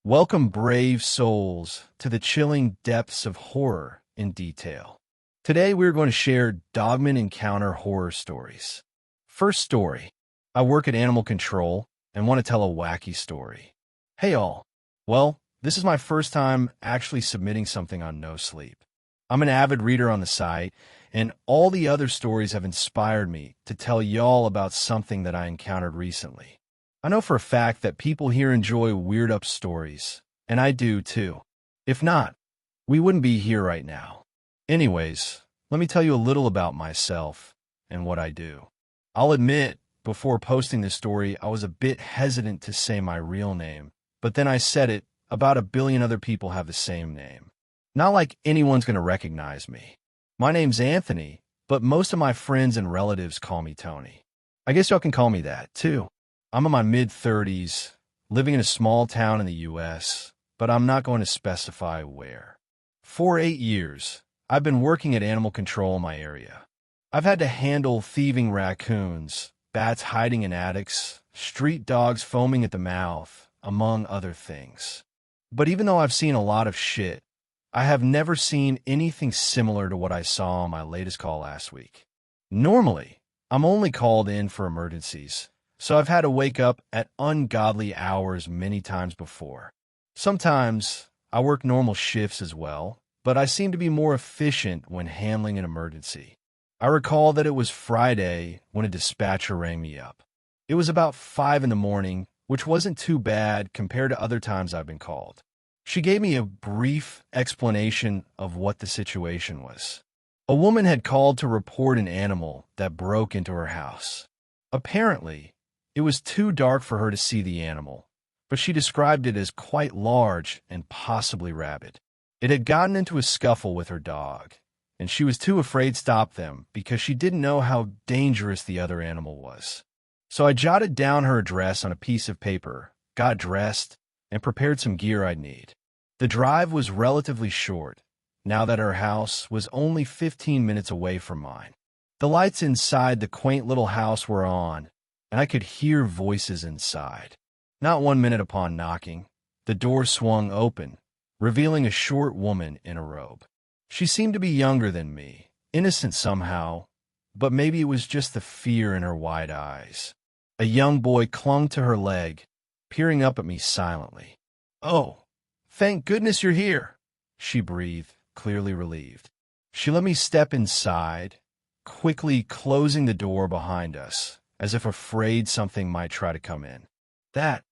Welcome, brave souls, to the chilling depths of horror in detail. Today, we're going to share Dogman Encounter horror stories. First story. I work at Animal Control and want to tell a wacky story. Hey all. Well, this is my first time actually submitting something on No Sleep. I'm an avid reader on the site, and all the other stories have inspired me to tell y'all about something that I encountered recently. I know for a fact that people here enjoy weird-up stories, and I do too. If not, we wouldn't be here right now. Anyways, let me tell you a little about myself and what I do. I'll admit, before posting this story, I was a bit hesitant to say my real name, but then I said it. About 1 billion other people have the same name. Not like anyone's going to recognize me. My name's Anthony, but most of my friends and relatives call me Tony. I guess y'all can call me that, too. I'm in my mid-30s, living in a small town in the U.S., but I'm not going to specify where. For 8 years, I've been working at Animal Control in my area. I've had to handle thieving raccoons, bats hiding in attics, street dogs foaming at the mouth, among other things. But even though I've seen a lot of shit, I have never seen anything similar to what I saw on my latest call last week. Normally, I'm only called in for emergencies, so I've had to wake up at ungodly hours many times before. Sometimes I work normal shifts as well, but I seem to be more efficient when handling an emergency. I recall that it was Friday when a dispatcher rang me up. It was about 5 in the morning, which wasn't too bad compared to other times I've been called. She gave me a brief explanation of what the situation was. A woman had called to report an animal that broke into her house. Apparently, it was too dark for her to see the animal, but she described it as quite large and possibly rabid. It had gotten into a scuffle with her dog, and she was too afraid to stop them because she didn't know how dangerous the other animal was. So I jotted down her address on a piece of paper, got dressed, and prepared some gear I'd need. The drive was relatively short, now that her house was only 15 minutes away from mine. The lights inside the quaint little house were on, and I could hear voices inside. Not 1 minute upon knocking, the door swung open, revealing a short woman in a robe. She seemed to be younger than me, innocent somehow, but maybe it was just the fear in her wide eyes. A young boy clung to her leg, peering up at me silently. "Oh, thank goodness you're here," she breathed, clearly relieved. She let me step inside, quickly closing the door behind us, as if afraid something might try to come in. That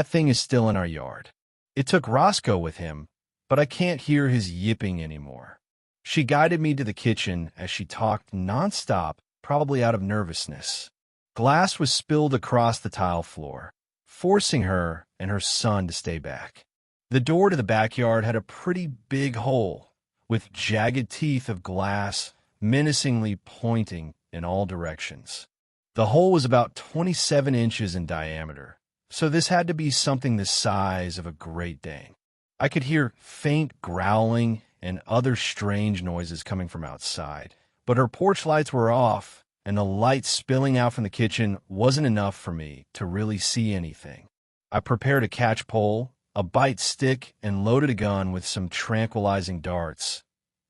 thing is still in our yard. It took Roscoe with him, but I can't hear his yipping anymore. She guided me to the kitchen as she talked nonstop, probably out of nervousness. Glass was spilled across the tile floor, forcing her and her son to stay back. The door to the backyard had a pretty big hole, with jagged teeth of glass menacingly pointing in all directions. The hole was about 27 inches in diameter, so this had to be something the size of a Great Dane. I could hear faint growling and other strange noises coming from outside, but her porch lights were off, and the light spilling out from the kitchen wasn't enough for me to really see anything. I prepared a catch pole, a bite stick, and loaded a gun with some tranquilizing darts,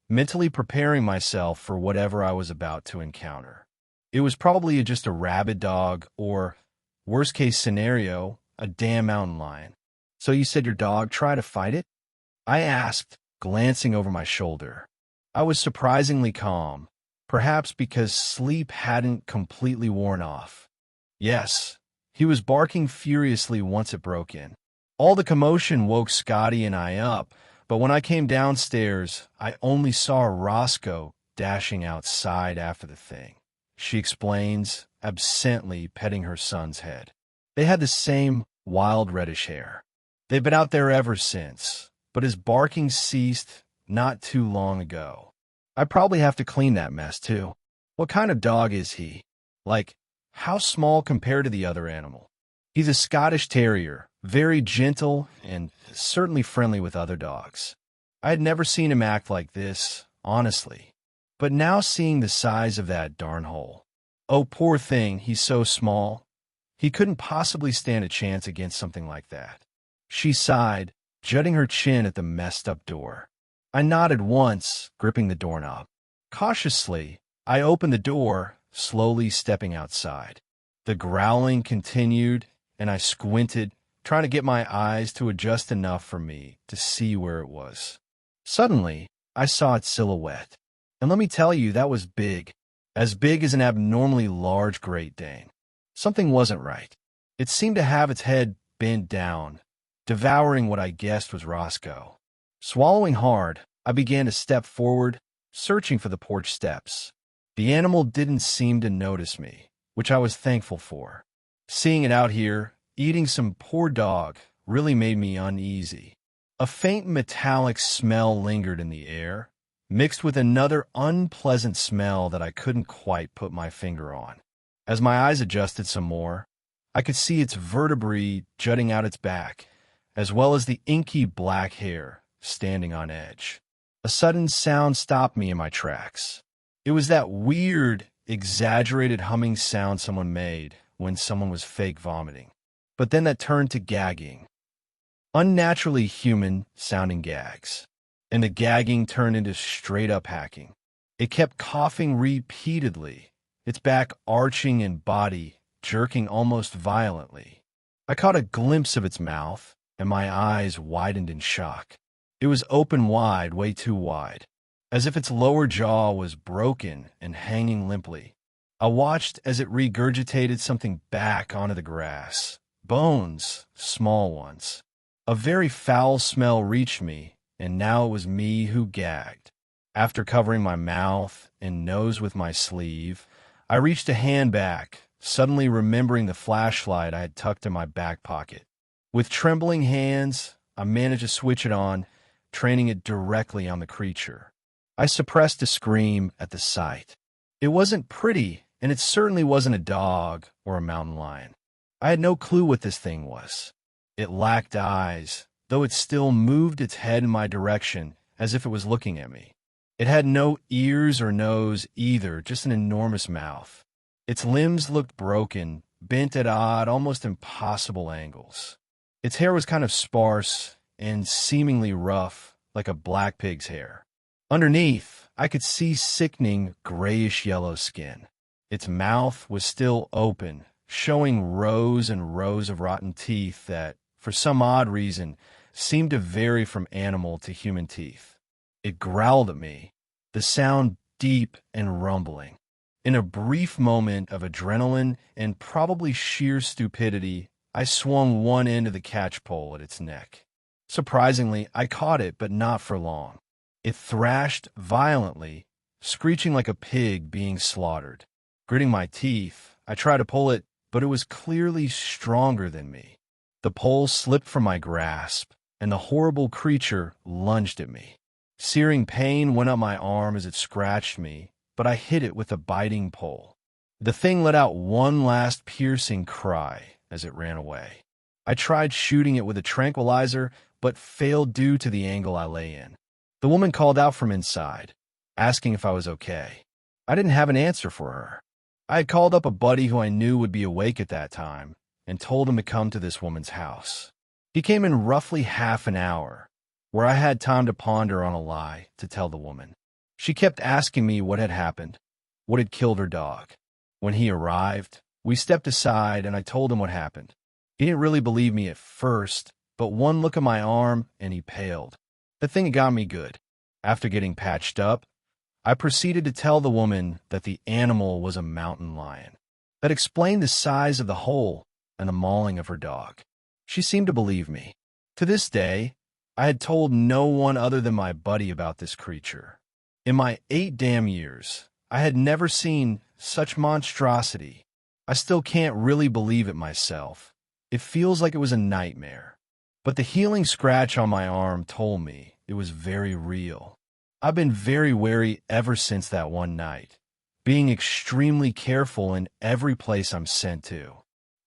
mentally preparing myself for whatever I was about to encounter. It was probably just a rabid dog or, worst case scenario, a damn mountain lion. "So you said your dog tried to fight it?" I asked, glancing over my shoulder. I was surprisingly calm, perhaps because sleep hadn't completely worn off. Yes, he was barking furiously once it broke in. All the commotion woke Scotty and I up, but when I came downstairs, I only saw Roscoe dashing outside after the thing. She explains, absently petting her son's head. They had the same wild reddish hair. They've been out there ever since, but his barking ceased not too long ago. I probably have to clean that mess, too. What kind of dog is he? Like, how small compared to the other animal? He's a Scottish Terrier, very gentle and certainly friendly with other dogs. I had never seen him act like this, honestly. But now seeing the size of that darn hole. Oh, poor thing, he's so small. He couldn't possibly stand a chance against something like that. She sighed, jutting her chin at the messed-up door. I nodded once, gripping the doorknob. Cautiously, I opened the door, slowly stepping outside. The growling continued, and I squinted, trying to get my eyes to adjust enough for me to see where it was. Suddenly, I saw its silhouette. And let me tell you, that was big. As big as an abnormally large Great Dane. Something wasn't right. It seemed to have its head bent down, devouring what I guessed was Roscoe. Swallowing hard, I began to step forward, searching for the porch steps. The animal didn't seem to notice me, which I was thankful for. Seeing it out here, eating some poor dog, really made me uneasy. A faint metallic smell lingered in the air, mixed with another unpleasant smell that I couldn't quite put my finger on. As my eyes adjusted some more, I could see its vertebrae jutting out its back, as well as the inky black hair standing on edge. A sudden sound stopped me in my tracks. It was that weird, exaggerated humming sound someone made when someone was fake vomiting. But then that turned to gagging. Unnaturally human-sounding gags. And the gagging turned into straight-up hacking. It kept coughing repeatedly, its back arching and body jerking almost violently. I caught a glimpse of its mouth, and my eyes widened in shock. It was open wide, way too wide, as if its lower jaw was broken and hanging limply. I watched as it regurgitated something back onto the grass. Bones, small ones. A very foul smell reached me, and now it was me who gagged. After covering my mouth and nose with my sleeve, I reached a hand back, suddenly remembering the flashlight I had tucked in my back pocket. With trembling hands, I managed to switch it on, training it directly on the creature. I suppressed a scream at the sight. It wasn't pretty, and it certainly wasn't a dog or a mountain lion. I had no clue what this thing was. It lacked eyes, though it still moved its head in my direction as if it was looking at me. It had no ears or nose either, just an enormous mouth. Its limbs looked broken, bent at odd, almost impossible angles. Its hair was kind of sparse and seemingly rough, like a black pig's hair. Underneath, I could see sickening grayish-yellow skin. Its mouth was still open, showing rows and rows of rotten teeth that, for some odd reason, seemed to vary from animal to human teeth. It growled at me, the sound deep and rumbling. In a brief moment of adrenaline and probably sheer stupidity, I swung one end of the catchpole at its neck. Surprisingly, I caught it, but not for long. It thrashed violently, screeching like a pig being slaughtered. Gritting my teeth, I tried to pull it, but it was clearly stronger than me. The pole slipped from my grasp, and the horrible creature lunged at me. Searing pain went up my arm as it scratched me, but I hit it with a biting pole. The thing let out one last piercing cry as it ran away. I tried shooting it with a tranquilizer, but failed due to the angle I lay in. The woman called out from inside, asking if I was okay. I didn't have an answer for her. I had called up a buddy who I knew would be awake at that time and told him to come to this woman's house. He came in roughly half an hour, where I had time to ponder on a lie to tell the woman. She kept asking me what had happened, what had killed her dog. When he arrived, we stepped aside and I told him what happened. He didn't really believe me at first, but one look at my arm and he paled. The thing had got me good. After getting patched up, I proceeded to tell the woman that the animal was a mountain lion. That explained the size of the hole and the mauling of her dog. She seemed to believe me. To this day, I had told no one other than my buddy about this creature. In my 8 damn years, I had never seen such monstrosity. I still can't really believe it myself. It feels like it was a nightmare. But the healing scratch on my arm told me it was very real. I've been very wary ever since that one night, being extremely careful in every place I'm sent to.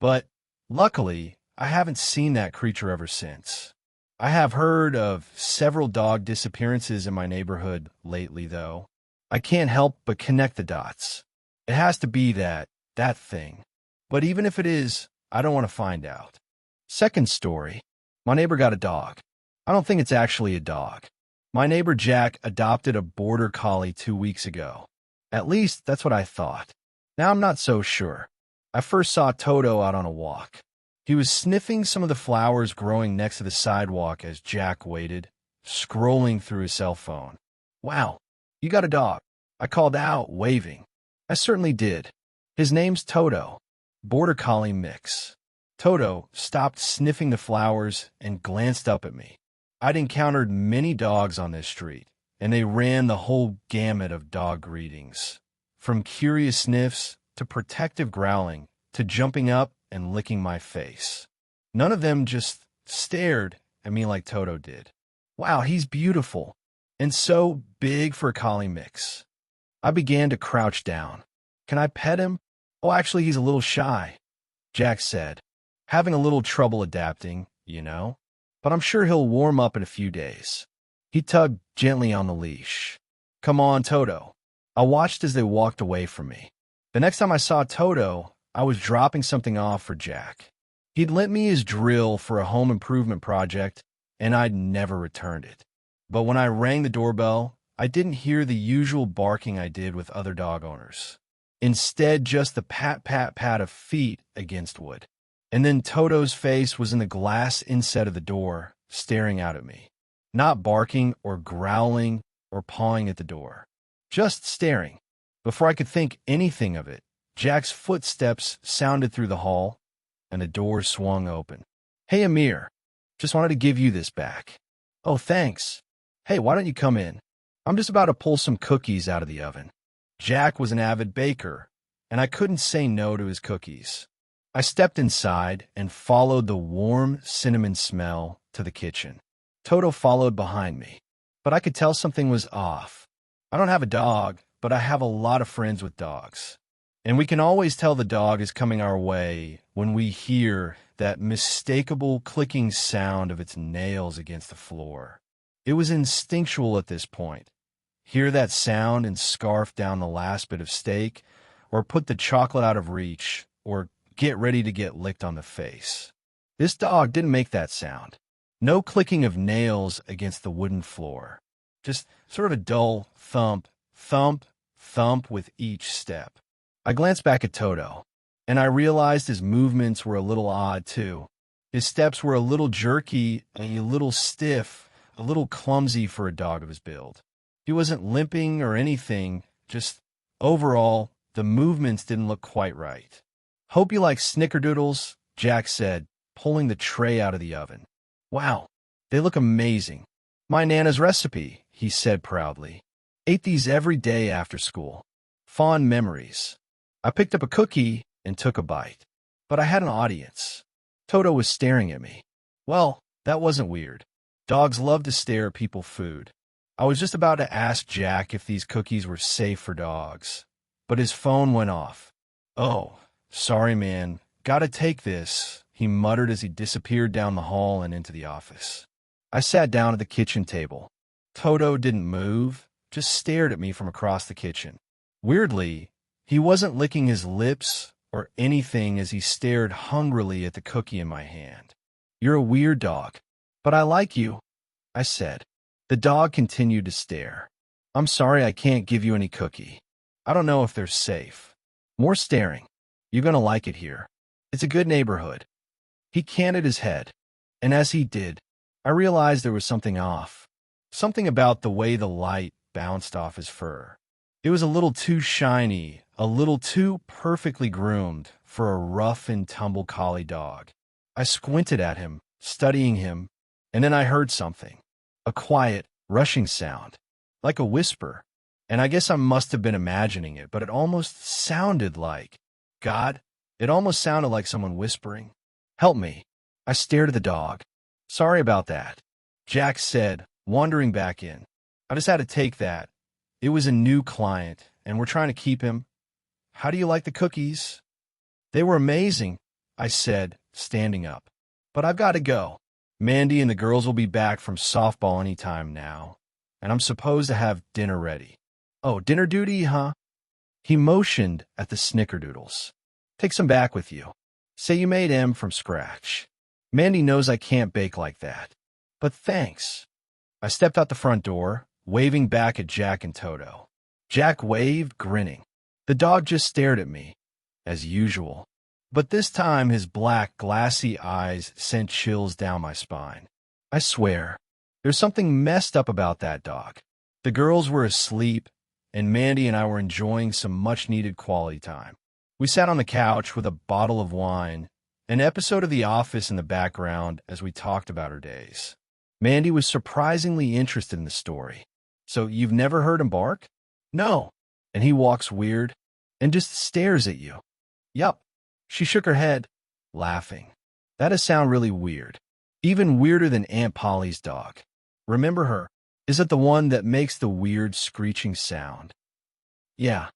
But, luckily, I haven't seen that creature ever since. I have heard of several dog disappearances in my neighborhood lately, though. I can't help but connect the dots. It has to be that thing. But even if it is, I don't want to find out. Second story. My neighbor got a dog. I don't think it's actually a dog. My neighbor Jack adopted a border collie 2 weeks ago. At least that's what I thought. Now I'm not so sure. I first saw Toto out on a walk. He was sniffing some of the flowers growing next to the sidewalk as Jack waited, scrolling through his cell phone. Wow, you got a dog. I called out, waving. I certainly did. His name's Toto, border collie mix. Toto stopped sniffing the flowers and glanced up at me. I'd encountered many dogs on this street, and they ran the whole gamut of dog greetings, from curious sniffs to protective growling to jumping up and licking my face. None of them just stared at me like Toto did. Wow, he's beautiful, and so big for a collie mix. I began to crouch down. Can I pet him? Oh, actually, he's a little shy, Jack said. Having a little trouble adapting, you know. But I'm sure he'll warm up in a few days. He tugged gently on the leash. Come on, Toto. I watched as they walked away from me. The next time I saw Toto, I was dropping something off for Jack. He'd lent me his drill for a home improvement project, and I'd never returned it. But when I rang the doorbell, I didn't hear the usual barking I did with other dog owners. Instead, just the pat, pat, pat of feet against wood. And then Toto's face was in the glass inset of the door, staring out at me. Not barking or growling or pawing at the door. Just staring. Before I could think anything of it, Jack's footsteps sounded through the hall, and the door swung open. Hey, Amir. Just wanted to give you this back. Oh, thanks. Hey, why don't you come in? I'm just about to pull some cookies out of the oven. Jack was an avid baker, and I couldn't say no to his cookies. I stepped inside and followed the warm cinnamon smell to the kitchen. Toto followed behind me, but I could tell something was off. I don't have a dog, but I have a lot of friends with dogs. And we can always tell the dog is coming our way when we hear that mistakable clicking sound of its nails against the floor. It was instinctual at this point. Hear that sound and scarf down the last bit of steak, or put the chocolate out of reach, or get ready to get licked on the face. This dog didn't make that sound. No clicking of nails against the wooden floor. Just sort of a dull thump, thump, thump with each step. I glanced back at Toto, and I realized his movements were a little odd too. His steps were a little jerky, a little stiff, a little clumsy for a dog of his build. He wasn't limping or anything, just overall, the movements didn't look quite right. Hope you like snickerdoodles, Jack said, pulling the tray out of the oven. Wow, they look amazing. My Nana's recipe, he said proudly. Ate these every day after school. Fond memories. I picked up a cookie and took a bite. But I had an audience. Toto was staring at me. Well, that wasn't weird. Dogs love to stare at people's food. I was just about to ask Jack if these cookies were safe for dogs. But his phone went off. Oh. Sorry, man. Gotta take this, he muttered as he disappeared down the hall and into the office. I sat down at the kitchen table. Toto didn't move, just stared at me from across the kitchen. Weirdly, he wasn't licking his lips or anything as he stared hungrily at the cookie in my hand. You're a weird dog, but I like you, I said. The dog continued to stare. I'm sorry I can't give you any cookie. I don't know if they're safe. More staring. You're gonna like it here. It's a good neighborhood. He canted his head, and as he did, I realized there was something off. Something about the way the light bounced off his fur. It was a little too shiny, a little too perfectly groomed for a rough and tumble collie dog. I squinted at him, studying him, and then I heard something. A quiet, rushing sound, like a whisper. And I guess I must have been imagining it, but it almost sounded like God. It almost sounded like someone whispering. Help me. I stared at the dog. Sorry about that, Jack said, wandering back in. I just had to take that. It was a new client, and we're trying to keep him. How do you like the cookies? They were amazing, I said, standing up. But I've got to go. Mandy and the girls will be back from softball any time now, and I'm supposed to have dinner ready. Oh, dinner duty, huh? He motioned at the snickerdoodles. Take some back with you. Say you made 'em from scratch. Mandy knows I can't bake like that. but thanks. I stepped out the front door, waving back at Jack and Toto. Jack waved, grinning. The dog just stared at me, as usual. But this time his black, glassy eyes sent chills down my spine. I swear, there's something messed up about that dog. The girls were asleep, and Mandy and I were enjoying some much-needed quality time. We sat on the couch with a bottle of wine, an episode of The Office in the background as we talked about our days. Mandy was surprisingly interested in the story. So you've never heard him bark? No. And he walks weird and just stares at you. Yup. She shook her head, laughing. That does sound really weird. Even weirder than Aunt Polly's dog. Remember her? Is it the one that makes the weird screeching sound? Yeah.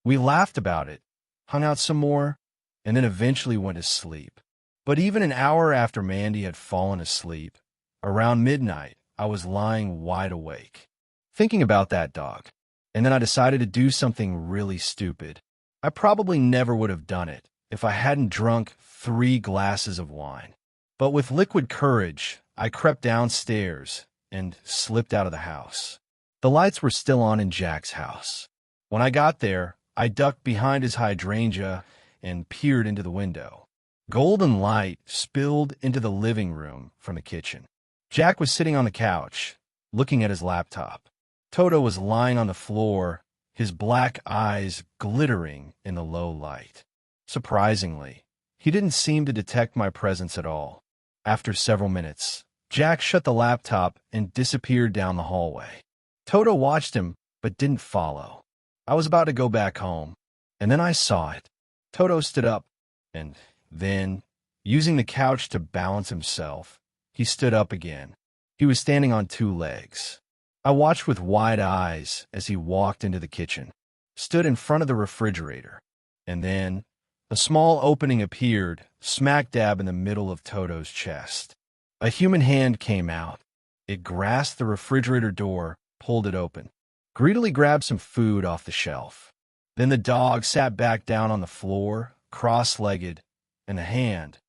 We laughed about it, hung out some more, and then eventually went to sleep. But even an hour after Mandy had fallen asleep, around midnight, I was lying wide awake, thinking about that dog. And then I decided to do something really stupid. I probably never would have done it if I hadn't drunk 3 glasses of wine. But with liquid courage, I crept downstairs and slipped out of the house. The lights were still on in Jack's house. When I got there, I ducked behind his hydrangea and peered into the window. Golden light spilled into the living room from the kitchen. Jack was sitting on the couch, looking at his laptop. Toto was lying on the floor, his black eyes glittering in the low light. Surprisingly, he didn't seem to detect my presence at all. After several minutes, Jack shut the laptop and disappeared down the hallway. Toto watched him, but didn't follow. I was about to go back home, and then I saw it. Toto stood up, and then, using the couch to balance himself, he stood up again. He was standing on 2 legs. I watched with wide eyes as he walked into the kitchen, stood in front of the refrigerator, and then a small opening appeared, smack dab in the middle of Toto's chest. A human hand came out. It grasped the refrigerator door, pulled it open, greedily grabbed some food off the shelf. Then the dog sat back down on the floor, cross-legged, and the hand,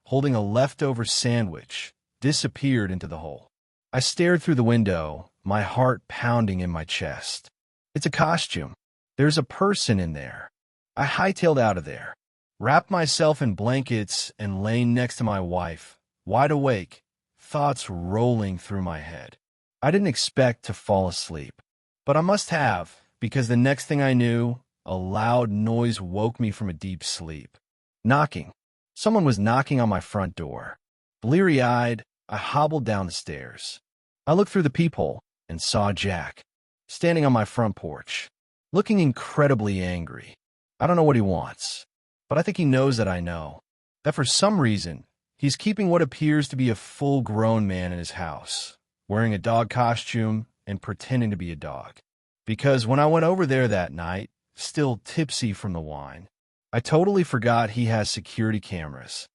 holding a leftover sandwich, disappeared into the hole. I stared through the window, my heart pounding in my chest. It's a costume. There's a person in there. I hightailed out of there, wrapped myself in blankets, and lay next to my wife, wide awake, thoughts rolling through my head. I didn't expect to fall asleep, but I must have, because the next thing I knew, a loud noise woke me from a deep sleep. Knocking. Someone was knocking on my front door. Bleary-eyed, I hobbled down the stairs. I looked through the peephole and saw Jack, standing on my front porch, looking incredibly angry. I don't know what he wants, but I think he knows that I know, that for some reason, he's keeping what appears to be a full-grown man in his house, wearing a dog costume and pretending to be a dog. Because when I went over there that night, still tipsy from the wine, I totally forgot he has security cameras.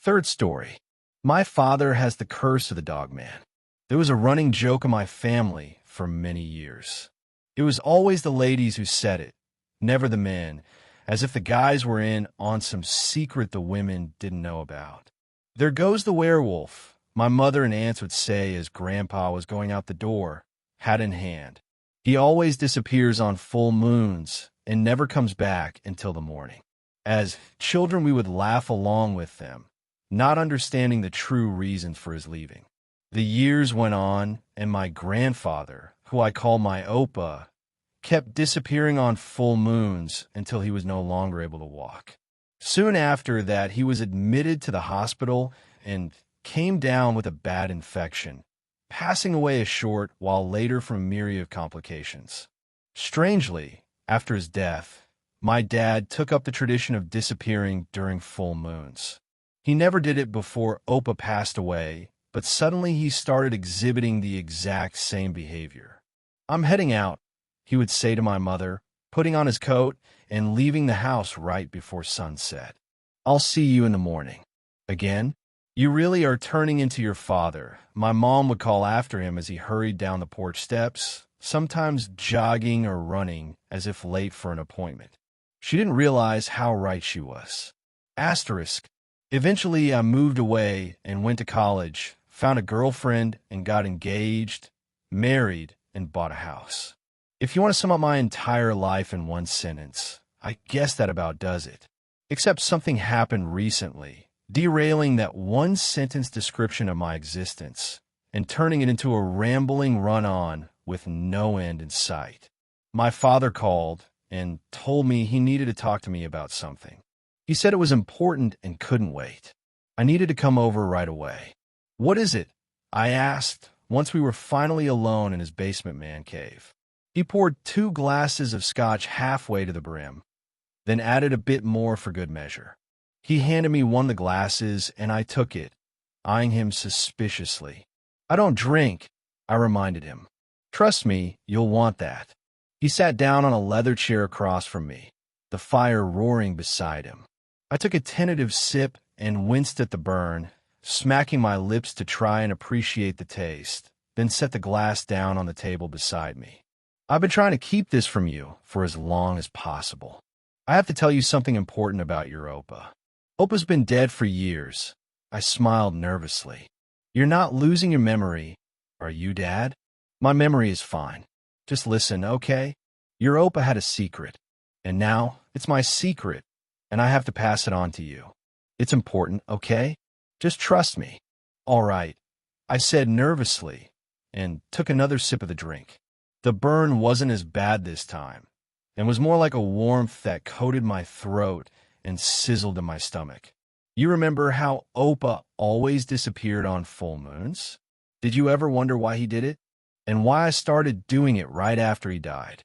Third story. My father has the curse of the Dogman. There was a running joke in my family for many years. It was always the ladies who said it, never the men, as if the guys were in on some secret the women didn't know about. There goes the werewolf, my mother and aunts would say as Grandpa was going out the door, hat in hand. He always disappears on full moons and never comes back until the morning. As children, we would laugh along with them, not understanding the true reasons for his leaving. The years went on, and my grandfather, who I call my Opa, kept disappearing on full moons until he was no longer able to walk. Soon after that, he was admitted to the hospital and came down with a bad infection, passing away a short while later from a myriad of complications. Strangely, after his death, my dad took up the tradition of disappearing during full moons. He never did it before Opa passed away, but suddenly he started exhibiting the exact same behavior. "I'm heading out," he would say to my mother, putting on his coat and leaving the house right before sunset. "I'll see you in the morning." Again, "You really are turning into your father," my mom would call after him as he hurried down the porch steps, sometimes jogging or running as if late for an appointment. She didn't realize how right she was. Asterisk. Eventually, I moved away and went to college, found a girlfriend and got engaged, married, and bought a house. If you want to sum up my entire life in one sentence, I guess that about does it. Except something happened recently, derailing that one-sentence description of my existence and turning it into a rambling run-on with no end in sight. My father called and told me he needed to talk to me about something. He said it was important and couldn't wait. I needed to come over right away. "What is it?" I asked once we were finally alone in his basement man cave. He poured 2 glasses of scotch halfway to the brim, then added a bit more for good measure. He handed me one of the glasses, and I took it, eyeing him suspiciously. "I don't drink," I reminded him. "Trust me, you'll want that." He sat down on a leather chair across from me, the fire roaring beside him. I took a tentative sip and winced at the burn, smacking my lips to try and appreciate the taste, then set the glass down on the table beside me. "I've been trying to keep this from you for as long as possible. I have to tell you something important about your Opa. Opa's been dead for years." I smiled nervously. "You're not losing your memory, are you, Dad?" "My memory is fine. Just listen, okay? Your Opa had a secret, and now it's my secret, and I have to pass it on to you. It's important, okay? Just trust me." "All right," I said nervously, and took another sip of the drink. The burn wasn't as bad this time, and was more like a warmth that coated my throat and sizzled in my stomach. "You remember how Opa always disappeared on full moons? Did you ever wonder why he did it? And why I started doing it right after he died?"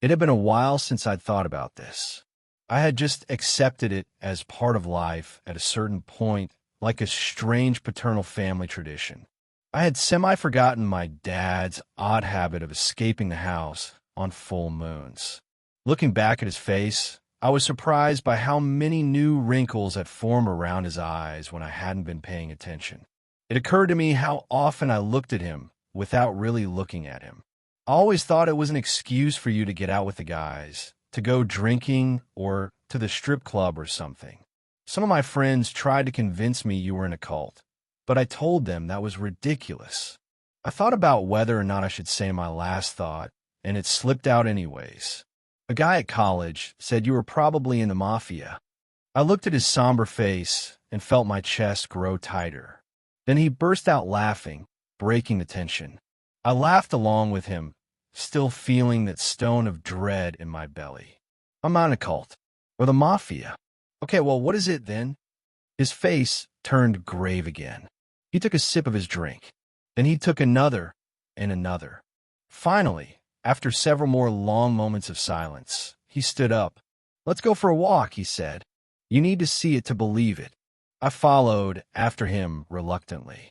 It had been a while since I'd thought about this. I had just accepted it as part of life at a certain point, like a strange paternal family tradition. I had semi-forgotten my dad's odd habit of escaping the house on full moons. Looking back at his face, I was surprised by how many new wrinkles had formed around his eyes when I hadn't been paying attention. It occurred to me how often I looked at him without really looking at him. I always thought it was an excuse for you to get out with the guys, to go drinking or to the strip club or something. Some of my friends tried to convince me you were in a cult, but I told them that was ridiculous. I thought about whether or not I should say my last thought, and it slipped out anyways. A guy at college said you were probably in the mafia. I looked at his somber face and felt my chest grow tighter. Then he burst out laughing, breaking the tension. I laughed along with him, still feeling that stone of dread in my belly. "I'm not in a cult. Or the mafia." "Okay, well, what is it then?" His face turned grave again. He took a sip of his drink. Then he took another and another. Finally, after several more long moments of silence, he stood up. "Let's go for a walk," he said. "You need to see it to believe it." I followed after him reluctantly.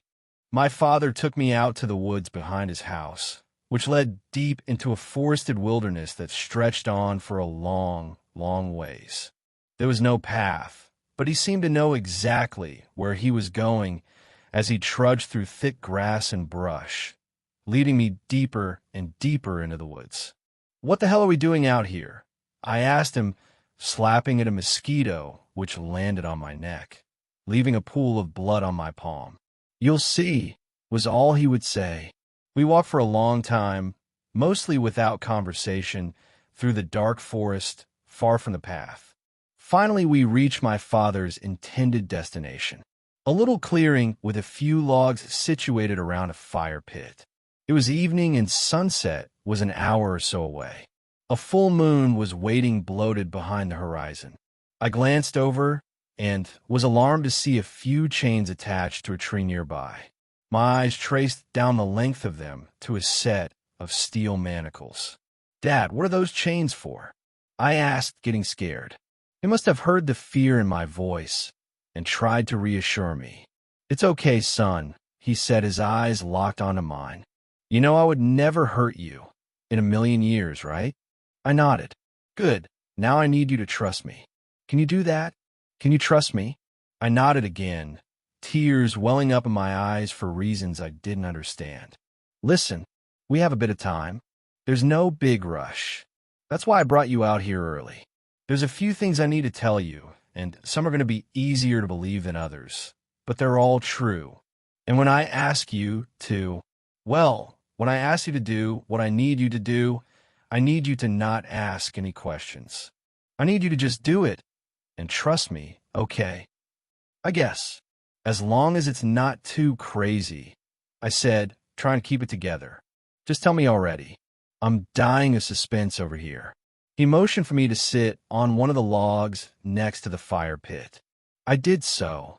My father took me out to the woods behind his house, which led deep into a forested wilderness that stretched on for a long, long ways. There was no path, but he seemed to know exactly where he was going as he trudged through thick grass and brush, leading me deeper and deeper into the woods. "What the hell are we doing out here?" I asked him, slapping at a mosquito which landed on my neck, leaving a pool of blood on my palm. "You'll see," was all he would say. We walked for a long time, mostly without conversation, through the dark forest, far from the path. Finally, we reached my father's intended destination, a little clearing with a few logs situated around a fire pit. It was evening and sunset was an hour or so away. A full moon was waiting bloated behind the horizon. I glanced over and was alarmed to see a few chains attached to a tree nearby. My eyes traced down the length of them to a set of steel manacles. "Dad, what are those chains for?" I asked, getting scared. He must have heard the fear in my voice and tried to reassure me. "It's okay, son," he said, his eyes locked onto mine. "You know I would never hurt you in a million years, right?" I nodded. "Good. Now I need you to trust me. Can you do that? Can you trust me?" I nodded again, tears welling up in my eyes for reasons I didn't understand. "Listen, we have a bit of time. There's no big rush. That's why I brought you out here early. There's a few things I need to tell you, and some are going to be easier to believe than others, but they're all true. And when I ask you to, well, when I ask you to do what I need you to do, I need you to not ask any questions. I need you to just do it and trust me, okay? I guess. As long as it's not too crazy, I said, trying to keep it together. Just tell me already. I'm dying of suspense over here. He motioned for me to sit on one of the logs next to the fire pit. I did so,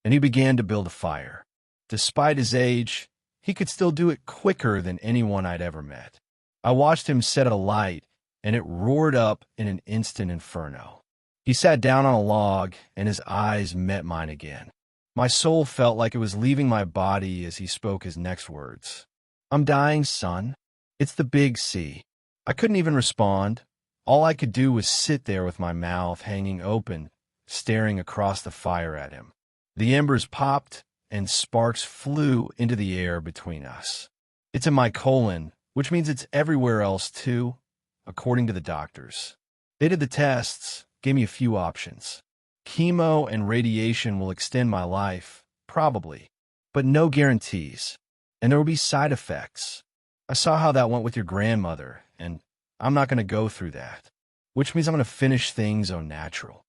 and he began to build a fire. Despite his age, he could still do it quicker than anyone I'd ever met. I watched him set a light, and it roared up in an instant inferno. He sat down on a log, and his eyes met mine again. My soul felt like it was leaving my body as he spoke his next words. I'm dying, son. It's the big C. I couldn't even respond. All I could do was sit there with my mouth hanging open, staring across the fire at him. The embers popped, and sparks flew into the air between us. It's in my colon, which means it's everywhere else too, according to the doctors. They did the tests, gave me a few options. Chemo and radiation will extend my life, probably, but no guarantees. And there will be side effects. I saw how that went with your grandmother, and I'm not going to go through that, which means I'm going to finish things au natural.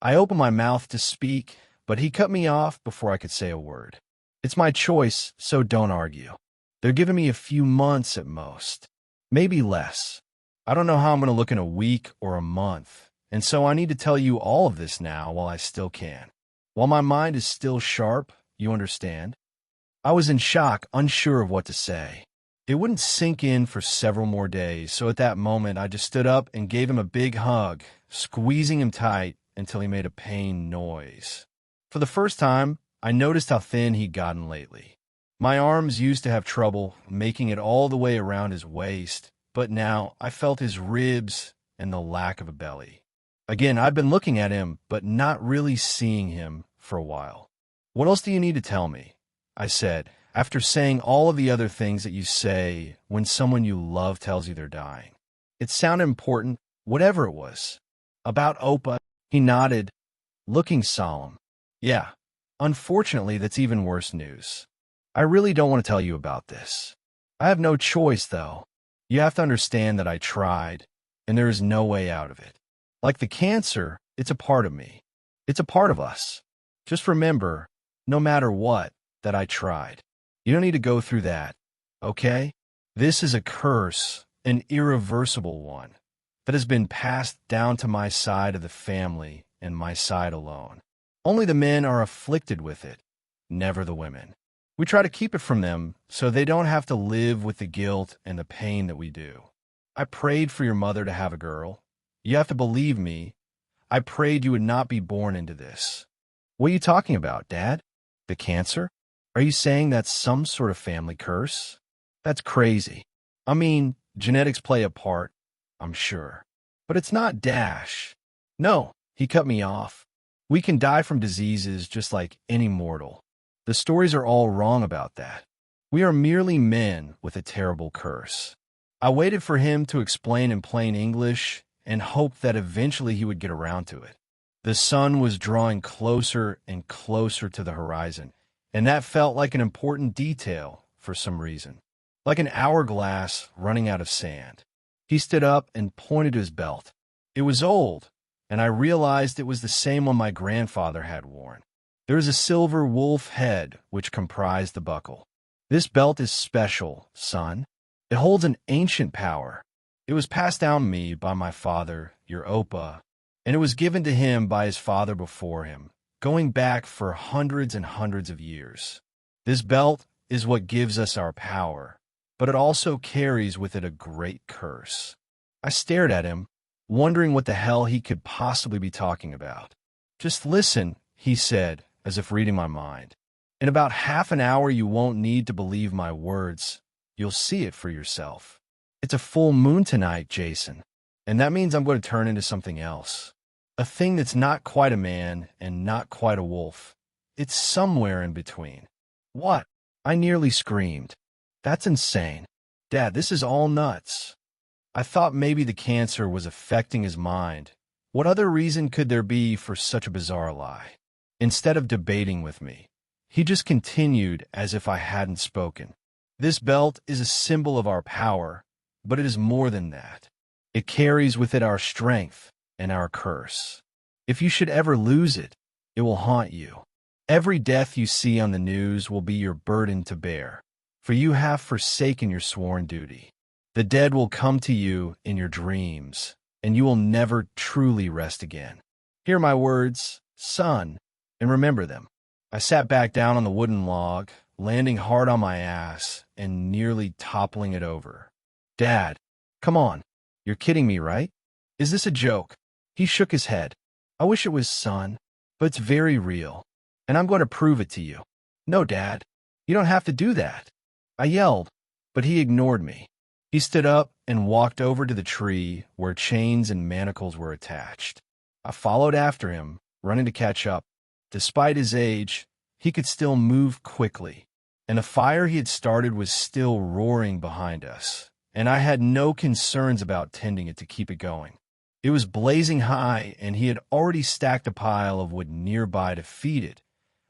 I opened my mouth to speak, but he cut me off before I could say a word. It's my choice, so don't argue. They're giving me a few months at most, maybe less. I don't know how I'm going to look in a week or a month, and so I need to tell you all of this now while I still can. While my mind is still sharp, you understand? I was in shock, unsure of what to say. It wouldn't sink in for several more days, so at that moment I just stood up and gave him a big hug, squeezing him tight until he made a pained noise. For the first time, I noticed how thin he'd gotten lately. My arms used to have trouble making it all the way around his waist, but now I felt his ribs and the lack of a belly. Again, I'd been looking at him, but not really seeing him for a while. What else do you need to tell me? I said, after saying all of the other things that you say when someone you love tells you they're dying. It sounded important, whatever it was. About Opa, he nodded, looking solemn. Yeah, unfortunately, that's even worse news. I really don't want to tell you about this. I have no choice, though. You have to understand that I tried, and there is no way out of it. Like the cancer, it's a part of me. It's a part of us. Just remember, no matter what, that I tried. You don't need to go through that, okay? This is a curse, an irreversible one, that has been passed down to my side of the family and my side alone. Only the men are afflicted with it, never the women. We try to keep it from them so they don't have to live with the guilt and the pain that we do. I prayed for your mother to have a girl. You have to believe me. I prayed you would not be born into this. What are you talking about, Dad? The cancer? Are you saying that's some sort of family curse? That's crazy. I mean, genetics play a part, I'm sure. But it's not Dash. No, he cut me off. We can die from diseases just like any mortal. The stories are all wrong about that. We are merely men with a terrible curse. I waited for him to explain in plain English and hoped that eventually he would get around to it. The sun was drawing closer and closer to the horizon, and that felt like an important detail for some reason, like an hourglass running out of sand. He stood up and pointed to his belt. It was old, and I realized it was the same one my grandfather had worn. There is a silver wolf head which comprised the buckle. This belt is special, son. It holds an ancient power. It was passed down to me by my father, your Opa, and it was given to him by his father before him, going back for hundreds and hundreds of years. This belt is what gives us our power, but it also carries with it a great curse. I stared at him, wondering what the hell he could possibly be talking about. Just listen, he said, as if reading my mind. In about half an hour, you won't need to believe my words. You'll see it for yourself. It's a full moon tonight, Jason, and that means I'm going to turn into something else. A thing that's not quite a man and not quite a wolf. It's somewhere in between. What? I nearly screamed. That's insane. Dad, this is all nuts. I thought maybe the cancer was affecting his mind. What other reason could there be for such a bizarre lie? Instead of debating with me, He just continued as if I hadn't spoken. This belt is a symbol of our power, but it is more than that. It carries with it our strength and our curse. If you should ever lose it, it will haunt you. Every death you see on the news will be your burden to bear, for you have forsaken your sworn duty. The dead will come to you in your dreams, and you will never truly rest again. Hear my words, son, and remember them. I sat back down on the wooden log, landing hard on my ass and nearly toppling it over. Dad, come on. You're kidding me, right? Is this a joke? He shook his head. I wish it was, son, but it's very real, and I'm going to prove it to you. No, Dad, you don't have to do that. I yelled, but he ignored me. He stood up and walked over to the tree where chains and manacles were attached. I followed after him, running to catch up. Despite his age, he could still move quickly, and the fire he had started was still roaring behind us, and I had no concerns about tending it to keep it going. It was blazing high, and he had already stacked a pile of wood nearby to feed it,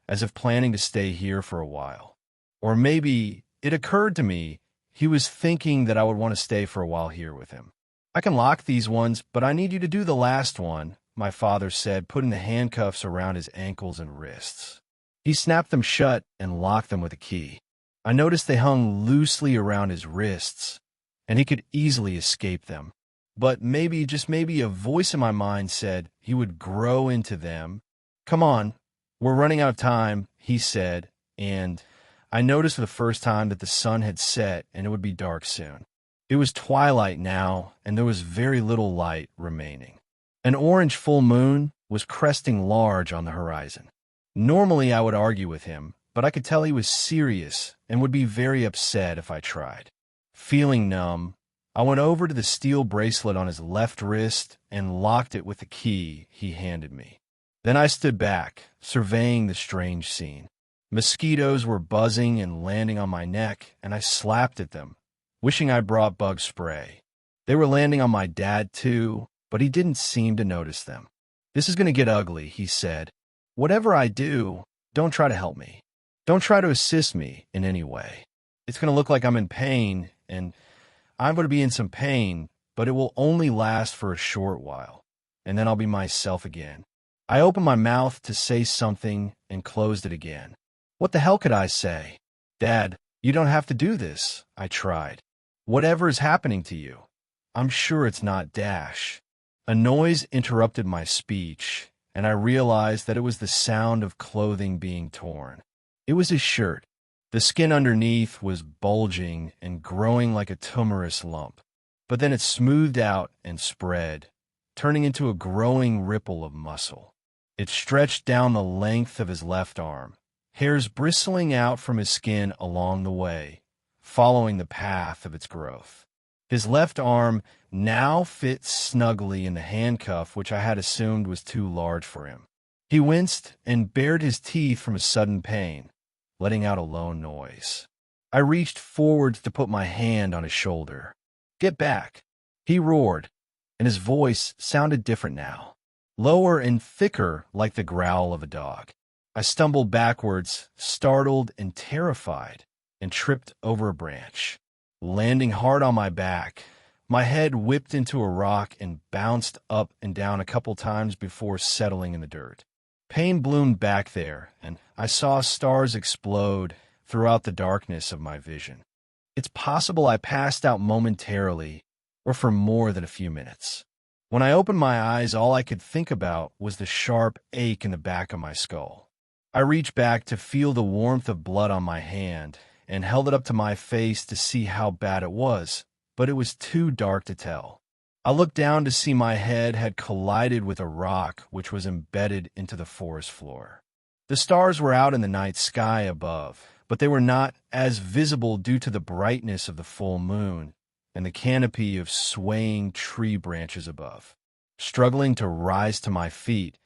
as if planning to stay here for a while. Or maybe it occurred to me he was thinking that I would want to stay for a while here with him. I can lock these ones, but I need you to do the last one, my father said, putting the handcuffs around his ankles and wrists. He snapped them shut and locked them with a key. I noticed they hung loosely around his wrists, and he could easily escape them. But maybe, just maybe, a voice in my mind said he would grow into them. Come on, we're running out of time, he said, and I noticed for the first time that the sun had set and it would be dark soon. It was twilight now, and there was very little light remaining. An orange full moon was cresting large on the horizon. Normally I would argue with him, but I could tell he was serious and would be very upset if I tried. Feeling numb, I went over to the steel bracelet on his left wrist and locked it with the key he handed me. Then I stood back, surveying the strange scene. Mosquitoes were buzzing and landing on my neck, and I slapped at them, wishing I brought bug spray. They were landing on my dad too, but he didn't seem to notice them. This is going to get ugly, he said. Whatever I do, don't try to help me. Don't try to assist me in any way. It's going to look like I'm in pain, and I'm going to be in some pain, but it will only last for a short while, and then I'll be myself again. I opened my mouth to say something and closed it again. What the hell could I say? Dad, you don't have to do this, I tried. Whatever is happening to you, I'm sure it's not Dash. A noise interrupted my speech, and I realized that it was the sound of clothing being torn. It was his shirt. The skin underneath was bulging and growing like a tumorous lump, but then it smoothed out and spread, turning into a growing ripple of muscle. It stretched down the length of his left arm, hairs bristling out from his skin along the way, following the path of its growth. His left arm now fit snugly in the handcuff, which I had assumed was too large for him. He winced and bared his teeth from a sudden pain, letting out a low noise. I reached forwards to put my hand on his shoulder. Get back, he roared, and his voice sounded different now, lower and thicker like the growl of a dog. I stumbled backwards, startled and terrified, and tripped over a branch. Landing hard on my back, my head whipped into a rock and bounced up and down a couple times before settling in the dirt. Pain bloomed back there, and I saw stars explode throughout the darkness of my vision. It's possible I passed out momentarily, or for more than a few minutes. When I opened my eyes, all I could think about was the sharp ache in the back of my skull. I reached back to feel the warmth of blood on my hand, and held it up to my face to see how bad it was, but it was too dark to tell. I looked down to see my head had collided with a rock which was embedded into the forest floor. The stars were out in the night sky above, but they were not as visible due to the brightness of the full moon and the canopy of swaying tree branches above. Struggling to rise to my feet,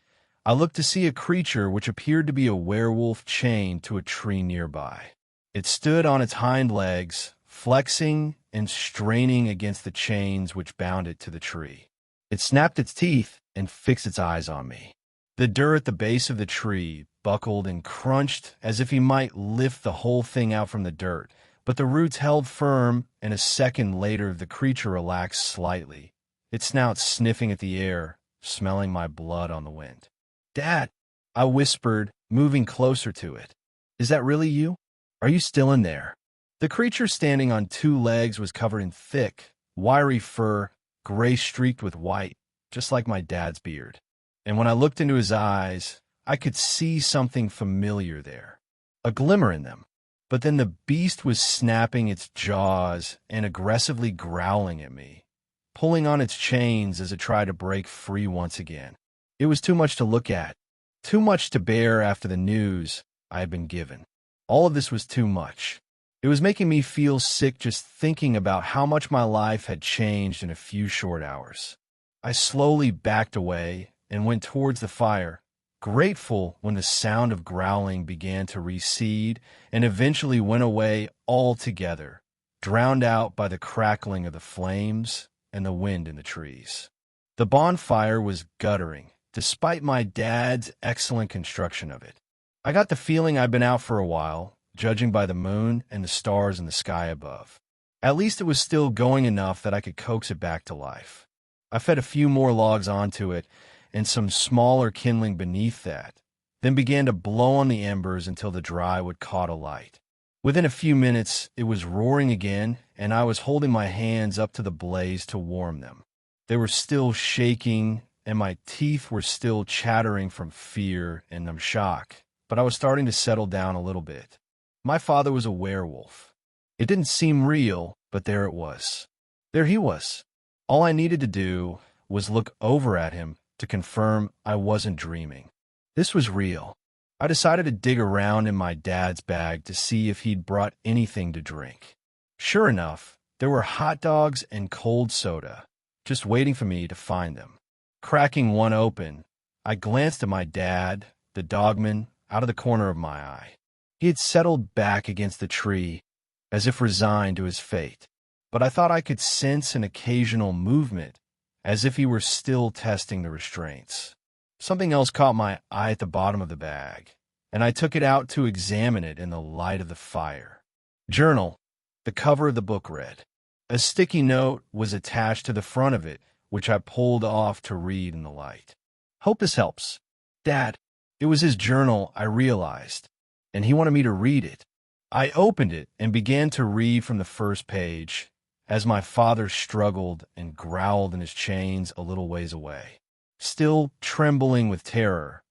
I looked to see a creature which appeared to be a werewolf chained to a tree nearby. It stood on its hind legs, flexing and straining against the chains which bound it to the tree. It snapped its teeth and fixed its eyes on me. The dirt at the base of the tree buckled and crunched as if he might lift the whole thing out from the dirt, but the roots held firm, and a second later the creature relaxed slightly, its snout sniffing at the air, smelling my blood on the wind. "Dad," I whispered, moving closer to it. "Is that really you? Are you still in there?" The creature standing on two legs was covered in thick, wiry fur, gray streaked with white, just like my dad's beard. And when I looked into his eyes, I could see something familiar there, a glimmer in them. But then the beast was snapping its jaws and aggressively growling at me, pulling on its chains as it tried to break free once again. It was too much to look at, too much to bear after the news I had been given. All of this was too much. It was making me feel sick just thinking about how much my life had changed in a few short hours. I slowly backed away and went towards the fire, grateful when the sound of growling began to recede and eventually went away altogether, drowned out by the crackling of the flames and the wind in the trees. The bonfire was guttering, despite my dad's excellent construction of it. I got the feeling I'd been out for a while, judging by the moon and the stars in the sky above. At least it was still going enough that I could coax it back to life. I fed a few more logs onto it and some smaller kindling beneath that, then began to blow on the embers until the dry wood caught alight. Within a few minutes, it was roaring again, and I was holding my hands up to the blaze to warm them. They were still shaking, and my teeth were still chattering from fear and shock, but I was starting to settle down a little bit. My father was a werewolf. It didn't seem real, but there it was. There he was. All I needed to do was look over at him to confirm I wasn't dreaming. This was real. I decided to dig around in my dad's bag to see if he'd brought anything to drink. Sure enough, there were hot dogs and cold soda, just waiting for me to find them. Cracking one open, I glanced at my dad, the Dogman, out of the corner of my eye. He had settled back against the tree, as if resigned to his fate, but I thought I could sense an occasional movement, as if he were still testing the restraints. Something else caught my eye at the bottom of the bag, and I took it out to examine it in the light of the fire. Journal, the cover of the book read. A sticky note was attached to the front of it, which I pulled off to read in the light. "Hope this helps. Dad." It was his journal, I realized, and he wanted me to read it. I opened it and began to read from the first page, as my father struggled and growled in his chains a little ways away. Still trembling with terror,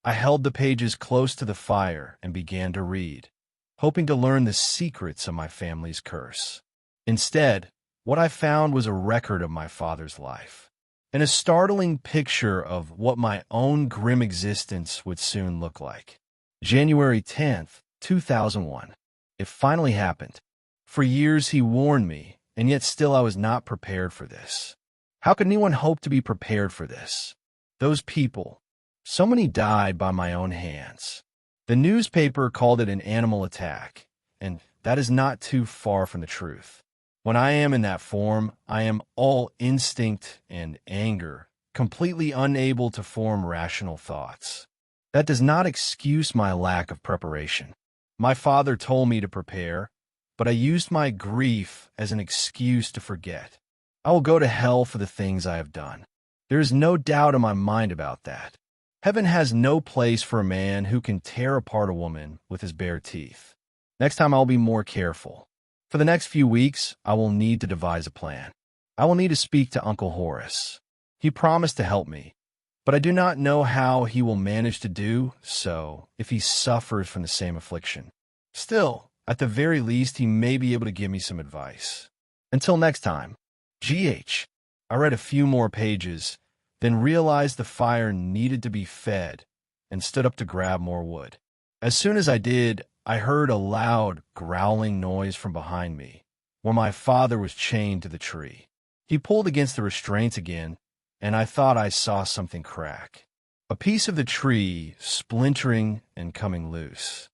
I held the pages close to the fire and began to read, hoping to learn the secrets of my family's curse. Instead, what I found was a record of my father's life, and a startling picture of what my own grim existence would soon look like. January 10th, 2001. It finally happened. For years he warned me, and yet still I was not prepared for this. How could anyone hope to be prepared for this? Those people, so many died by my own hands. The newspaper called it an animal attack, and that is not too far from the truth. When I am in that form, I am all instinct and anger, completely unable to form rational thoughts. That does not excuse my lack of preparation. My father told me to prepare, but I used my grief as an excuse to forget. I will go to hell for the things I have done. There is no doubt in my mind about that. Heaven has no place for a man who can tear apart a woman with his bare teeth. Next time I'll be more careful. For the next few weeks, I will need to devise a plan. I will need to speak to Uncle Horace. He promised to help me, but I do not know how he will manage to do so if he suffers from the same affliction. Still, at the very least, he may be able to give me some advice. Until next time, GH. I read a few more pages, then realized the fire needed to be fed, and stood up to grab more wood. As soon as I did, I heard a loud, growling noise from behind me, where my father was chained to the tree. He pulled against the restraints again, and I thought I saw something crack. A piece of the tree splintering and coming loose.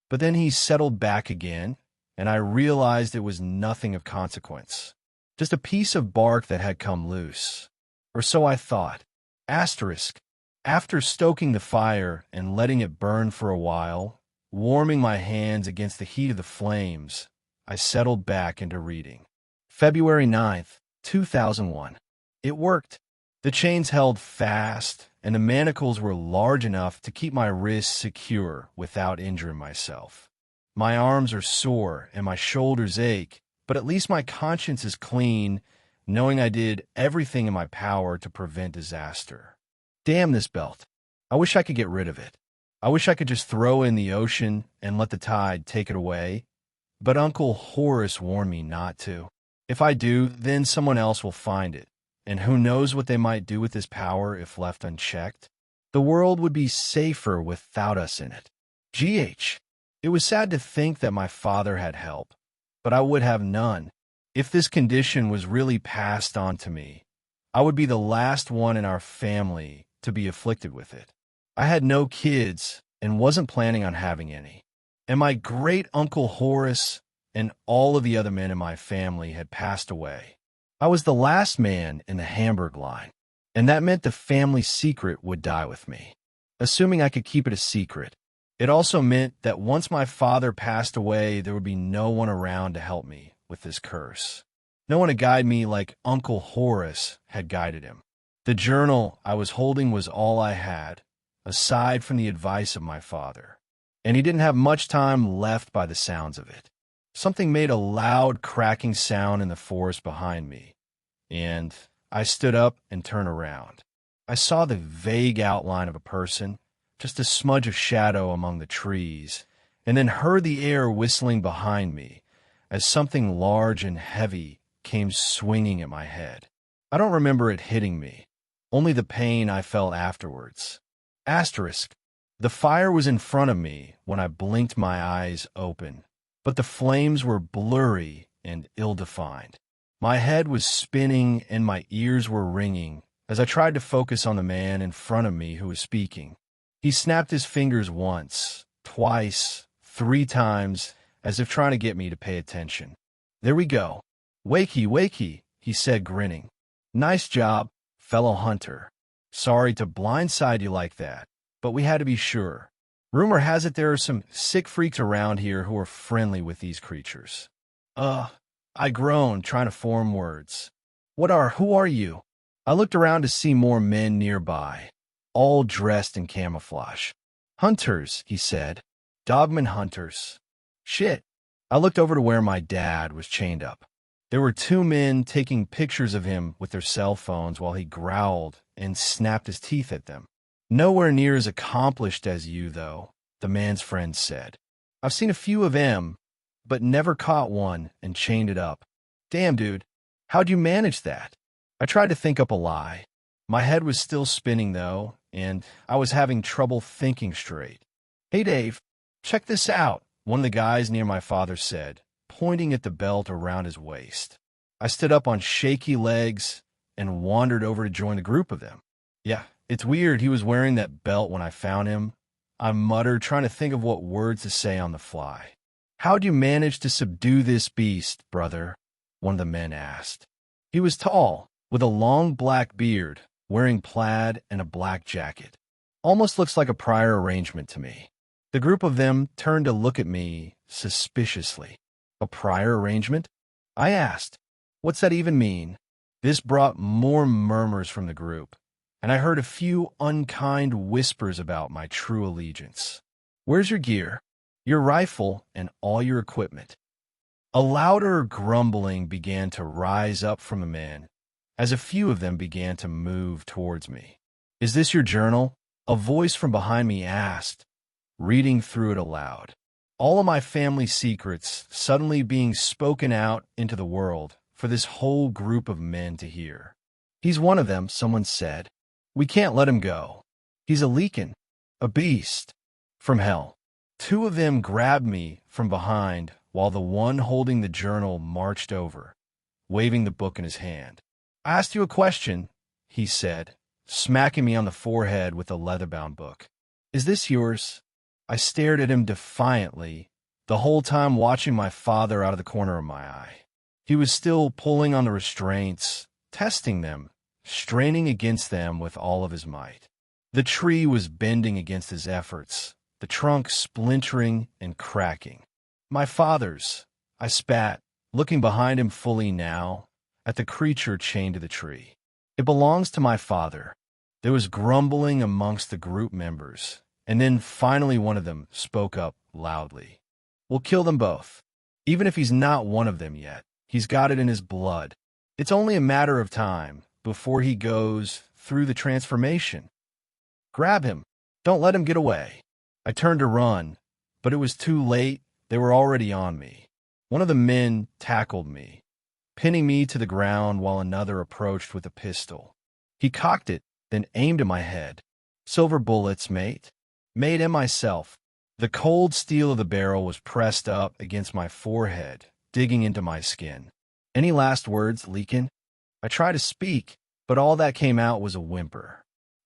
But then he settled back again, and I realized it was nothing of consequence. Just a piece of bark that had come loose. Or so I thought. Asterisk. After stoking the fire and letting it burn for a while, warming my hands against the heat of the flames, I settled back into reading. February 9th, 2001. It worked. The chains held fast, and the manacles were large enough to keep my wrists secure without injuring myself. My arms are sore and my shoulders ache, but at least my conscience is clean, knowing I did everything in my power to prevent disaster. Damn this belt. I wish I could get rid of it. I wish I could just throw it in the ocean and let the tide take it away. But Uncle Horace warned me not to. If I do, then someone else will find it. And who knows what they might do with this power if left unchecked? The world would be safer without us in it. GH. It was sad to think that my father had help, but I would have none. If this condition was really passed on to me, I would be the last one in our family to be afflicted with it. I had no kids and wasn't planning on having any. And my great-uncle Horace and all of the other men in my family had passed away. I was the last man in the Hamburg line, and that meant the family secret would die with me, assuming I could keep it a secret. It also meant that once my father passed away, there would be no one around to help me with this curse. No one to guide me like Uncle Horace had guided him. The journal I was holding was all I had, aside from the advice of my father, and he didn't have much time left by the sounds of it. Something made a loud cracking sound in the forest behind me, and I stood up and turned around. I saw the vague outline of a person, just a smudge of shadow among the trees, and then heard the air whistling behind me as something large and heavy came swinging at my head. I don't remember it hitting me, only the pain I felt afterwards. Asterisk. The fire was in front of me when I blinked my eyes open, but the flames were blurry and ill-defined. My head was spinning and my ears were ringing as I tried to focus on the man in front of me who was speaking. He snapped his fingers once, twice, 3 times, as if trying to get me to pay attention. There we go. Wakey, wakey, he said, grinning. Nice job, fellow hunter. Sorry to blindside you like that, but we had to be sure. Rumor has it there are some sick freaks around here who are friendly with these creatures. I groaned, trying to form words. Who are you? I looked around to see more men nearby, all dressed in camouflage. Hunters, he said. Dogman hunters. Shit. I looked over to where my dad was chained up. There were 2 men taking pictures of him with their cell phones while he growled and snapped his teeth at them. Nowhere near as accomplished as you, though, the man's friend said. I've seen a few of them, but never caught one and chained it up. Damn, dude, how'd you manage that? I tried to think up a lie. My head was still spinning, though, and I was having trouble thinking straight. Hey, Dave, check this out, one of the guys near my father said, pointing at the belt around his waist. I stood up on shaky legs and wandered over to join a group of them. Yeah, it's weird he was wearing that belt when I found him. I muttered, trying to think of what words to say on the fly. How'd you manage to subdue this beast, brother? One of the men asked. He was tall, with a long black beard, wearing plaid and a black jacket. Almost looks like a prior arrangement to me. The group of them turned to look at me suspiciously. A prior arrangement? I asked. What's that even mean? This brought more murmurs from the group, and I heard a few unkind whispers about my true allegiance. Where's your gear? Your rifle and all your equipment? A louder grumbling began to rise up from the men, as a few of them began to move towards me. Is this your journal? A voice from behind me asked, reading through it aloud. All of my family secrets suddenly being spoken out into the world for this whole group of men to hear. He's one of them, someone said. We can't let him go. He's a leakin', a beast from hell. 2 of them grabbed me from behind while the one holding the journal marched over, waving the book in his hand. I asked you a question, he said, smacking me on the forehead with the leather-bound book. Is this yours? I stared at him defiantly, the whole time watching my father out of the corner of my eye. He was still pulling on the restraints, testing them, straining against them with all of his might. The tree was bending against his efforts, the trunk splintering and cracking. My father's, I spat, looking behind him fully now, at the creature chained to the tree. It belongs to my father. There was grumbling amongst the group members, and then finally one of them spoke up loudly. We'll kill them both. Even if he's not one of them yet, he's got it in his blood. It's only a matter of time before he goes through the transformation. Grab him. Don't let him get away. I turned to run, but it was too late. They were already on me. One of the men tackled me, pinning me to the ground while another approached with a pistol. He cocked it, then aimed at my head. Silver bullets, mate. Made him myself. The cold steel of the barrel was pressed up against my forehead, digging into my skin. Any last words, Leakin? I tried to speak, but all that came out was a whimper.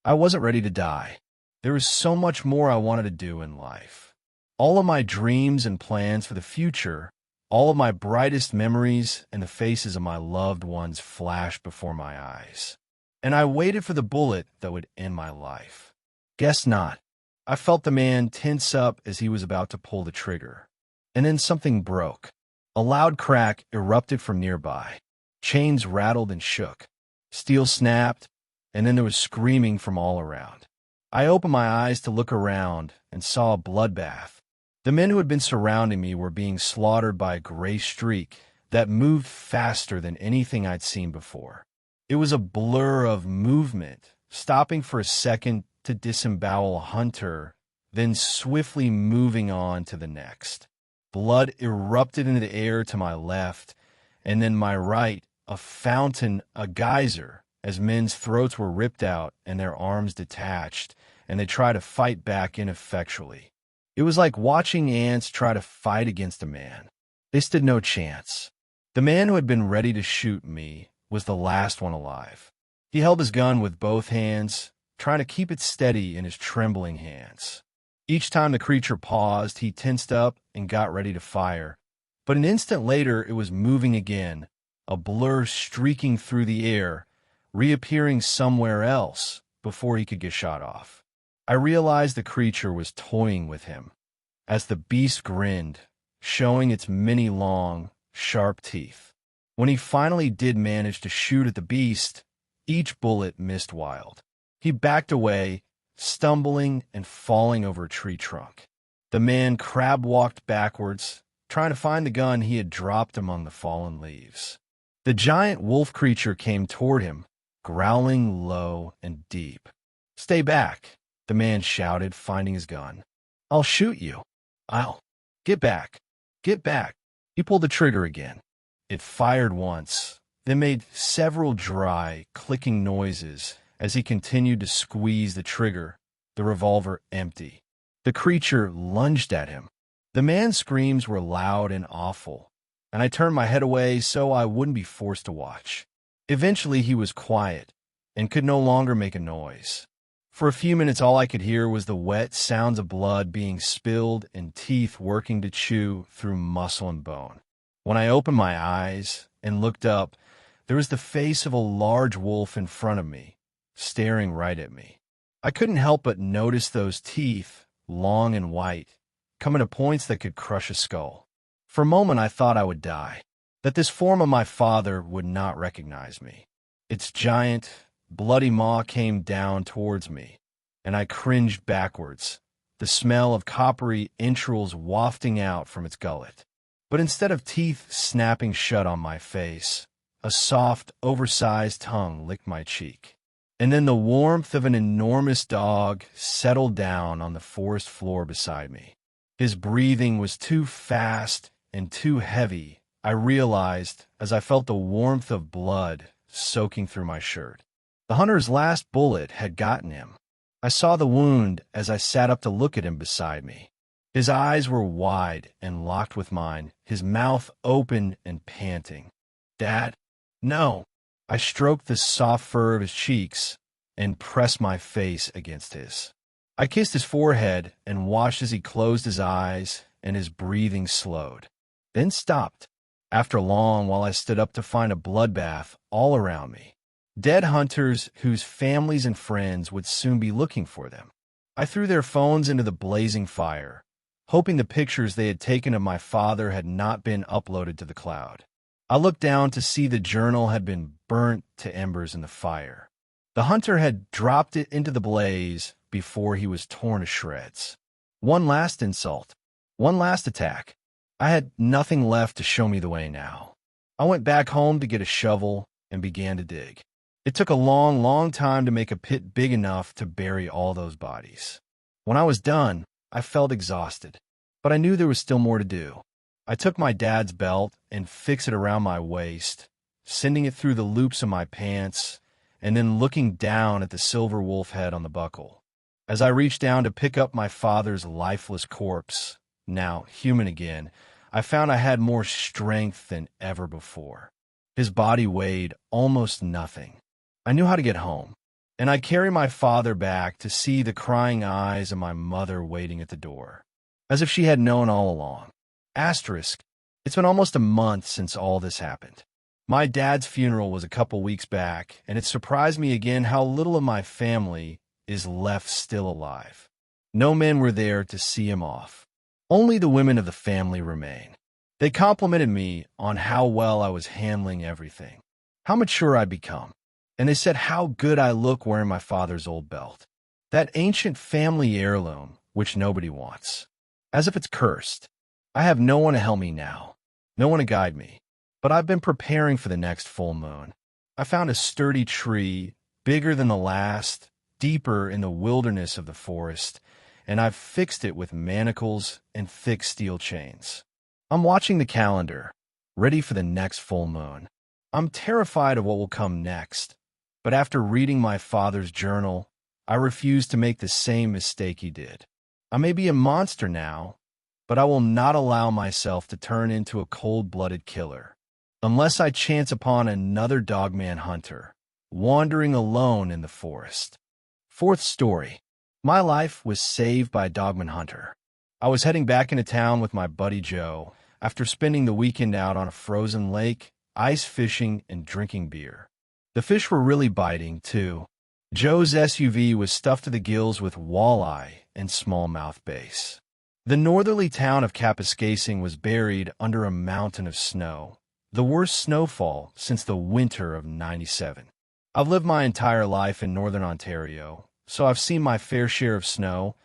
I wasn't ready to die. There was so much more I wanted to do in life. All of my dreams and plans for the future, all of my brightest memories and the faces of my loved ones flashed before my eyes. And I waited for the bullet that would end my life. Guess not. I felt the man tense up as he was about to pull the trigger. And then something broke. A loud crack erupted from nearby. Chains rattled and shook. Steel snapped, and then there was screaming from all around. I opened my eyes to look around and saw a bloodbath. The men who had been surrounding me were being slaughtered by a gray streak that moved faster than anything I'd seen before. It was a blur of movement, stopping for a second to disembowel a hunter, then swiftly moving on to the next. Blood erupted into the air to my left, and then my right, a fountain, a geyser, as men's throats were ripped out and their arms detached, and they tried to fight back ineffectually. It was like watching ants try to fight against a man. They stood no chance. The man who had been ready to shoot me was the last one alive. He held his gun with both hands, trying to keep it steady in his trembling hands. Each time the creature paused, he tensed up and got ready to fire. But an instant later, it was moving again, a blur streaking through the air, reappearing somewhere else before he could get shot off. I realized the creature was toying with him as the beast grinned, showing its many long, sharp teeth. When he finally did manage to shoot at the beast, each bullet missed wild. He backed away, stumbling and falling over a tree trunk. The man crab-walked backwards, trying to find the gun he had dropped among the fallen leaves. The giant wolf creature came toward him, growling low and deep. "Stay back," the man shouted, finding his gun. "I'll shoot you. I'll... Get back. Get back." He pulled the trigger again. It fired once, then made several dry, clicking noises as he continued to squeeze the trigger, the revolver empty. The creature lunged at him. The man's screams were loud and awful, and I turned my head away so I wouldn't be forced to watch. Eventually he was quiet and could no longer make a noise. For a few minutes all I could hear was the wet sounds of blood being spilled and teeth working to chew through muscle and bone. When I opened my eyes and looked up, there was the face of a large wolf in front of me, staring right at me. I couldn't help but notice those teeth, long and white, coming to points that could crush a skull. For a moment I thought I would die, that this form of my father would not recognize me. Its giant, bloody maw came down towards me, and I cringed backwards, the smell of coppery entrails wafting out from its gullet. But instead of teeth snapping shut on my face, a soft, oversized tongue licked my cheek. And then the warmth of an enormous dog settled down on the forest floor beside me. His breathing was too fast and too heavy, I realized as I felt the warmth of blood soaking through my shirt. The hunter's last bullet had gotten him. I saw the wound as I sat up to look at him beside me. His eyes were wide and locked with mine, his mouth open and panting. "Dad? No." I stroked the soft fur of his cheeks and pressed my face against his. I kissed his forehead and watched as he closed his eyes and his breathing slowed, then stopped. After long, while I stood up to find a bloodbath all around me. Dead hunters whose families and friends would soon be looking for them. I threw their phones into the blazing fire, hoping the pictures they had taken of my father had not been uploaded to the cloud. I looked down to see the journal had been burnt to embers in the fire. The hunter had dropped it into the blaze before he was torn to shreds. One last insult. One last attack. I had nothing left to show me the way now. I went back home to get a shovel and began to dig. It took a long, long time to make a pit big enough to bury all those bodies. When I was done, I felt exhausted, but I knew there was still more to do. I took my dad's belt and fixed it around my waist, sending it through the loops of my pants, and then looking down at the silver wolf head on the buckle. As I reached down to pick up my father's lifeless corpse, now human again, I found I had more strength than ever before. His body weighed almost nothing. I knew how to get home, and I'd carry my father back to see the crying eyes of my mother waiting at the door, as if she had known all along. Asterisk, it's been almost a month since all this happened. My dad's funeral was a couple weeks back, and it surprised me again how little of my family is left still alive. No men were there to see him off. Only the women of the family remain. They complimented me on how well I was handling everything, how mature I'd become, and they said how good I look wearing my father's old belt. That ancient family heirloom, which nobody wants. As if it's cursed. I have no one to help me now, no one to guide me. But I've been preparing for the next full moon. I found a sturdy tree, bigger than the last, deeper in the wilderness of the forest, and I've fixed it with manacles and thick steel chains. I'm watching the calendar, ready for the next full moon. I'm terrified of what will come next, but after reading my father's journal, I refuse to make the same mistake he did. I may be a monster now, but I will not allow myself to turn into a cold-blooded killer, unless I chance upon another Dogman hunter, wandering alone in the forest. Fourth story. My life was saved by a Dogman hunter. I was heading back into town with my buddy Joe after spending the weekend out on a frozen lake, ice fishing, and drinking beer. The fish were really biting, too. Joe's SUV was stuffed to the gills with walleye and smallmouth bass. The northerly town of Kapuskasing was buried under a mountain of snow, the worst snowfall since the winter of '97. I've lived my entire life in northern Ontario, so I've seen my fair share of snow,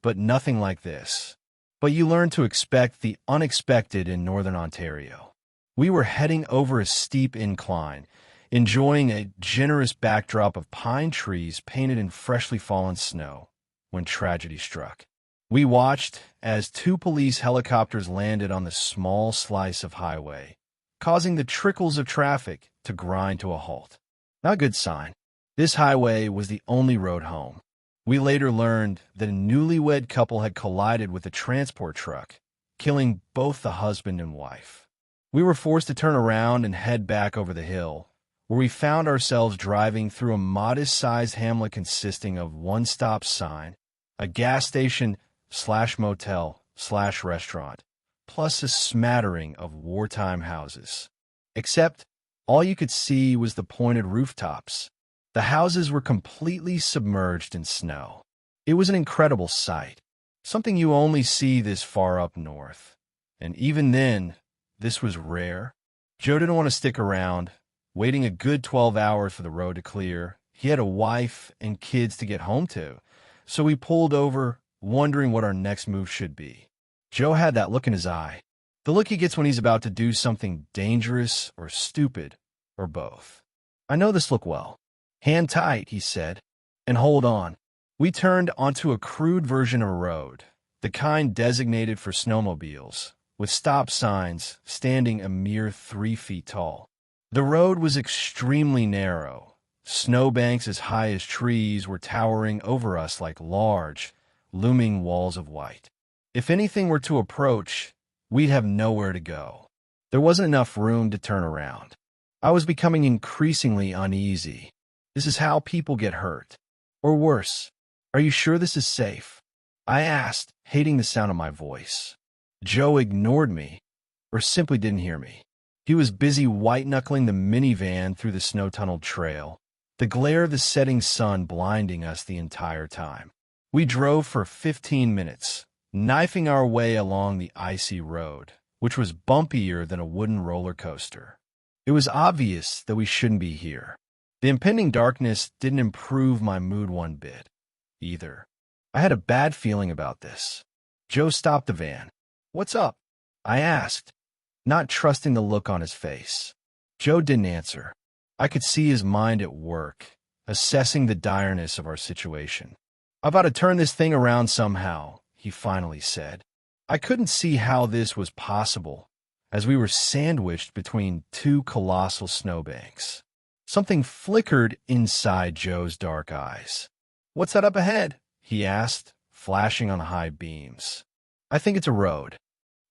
but nothing like this. But you learn to expect the unexpected in northern Ontario. We were heading over a steep incline, enjoying a generous backdrop of pine trees painted in freshly fallen snow, when tragedy struck. We watched as 2 police helicopters landed on the small slice of highway, causing the trickles of traffic to grind to a halt. Not a good sign. This highway was the only road home. We later learned that a newlywed couple had collided with a transport truck, killing both the husband and wife. We were forced to turn around and head back over the hill, where we found ourselves driving through a modest-sized hamlet consisting of one stop sign, a gas station/motel/restaurant, plus a smattering of wartime houses. Except, all you could see was the pointed rooftops. The houses were completely submerged in snow. It was an incredible sight, something you only see this far up north. And even then, this was rare. Joe didn't want to stick around, waiting a good 12 hours for the road to clear. He had a wife and kids to get home to, so we pulled over, wondering what our next move should be. Joe had that look in his eye, the look he gets when he's about to do something dangerous or stupid, or both. I know this look well. Hand tight, he said, and hold on. We turned onto a crude version of a road, the kind designated for snowmobiles, with stop signs standing a mere 3 feet tall. The road was extremely narrow. Snowbanks as high as trees were towering over us like large, looming walls of white. If anything were to approach, we'd have nowhere to go. There wasn't enough room to turn around. I was becoming increasingly uneasy. This is how people get hurt. Or worse, are you sure this is safe? I asked, hating the sound of my voice. Joe ignored me, or simply didn't hear me. He was busy white-knuckling the minivan through the snow-tunneled trail, the glare of the setting sun blinding us the entire time. We drove for 15 minutes, knifing our way along the icy road, which was bumpier than a wooden roller coaster. It was obvious that we shouldn't be here. The impending darkness didn't improve my mood one bit, either. I had a bad feeling about this. Joe stopped the van. "What's up?" I asked, not trusting the look on his face. Joe didn't answer. I could see his mind at work, assessing the direness of our situation. "I've got to turn this thing around somehow," he finally said. I couldn't see how this was possible, as we were sandwiched between two colossal snowbanks. Something flickered inside Joe's dark eyes. "What's that up ahead?" he asked, flashing on high beams. "I think it's a road."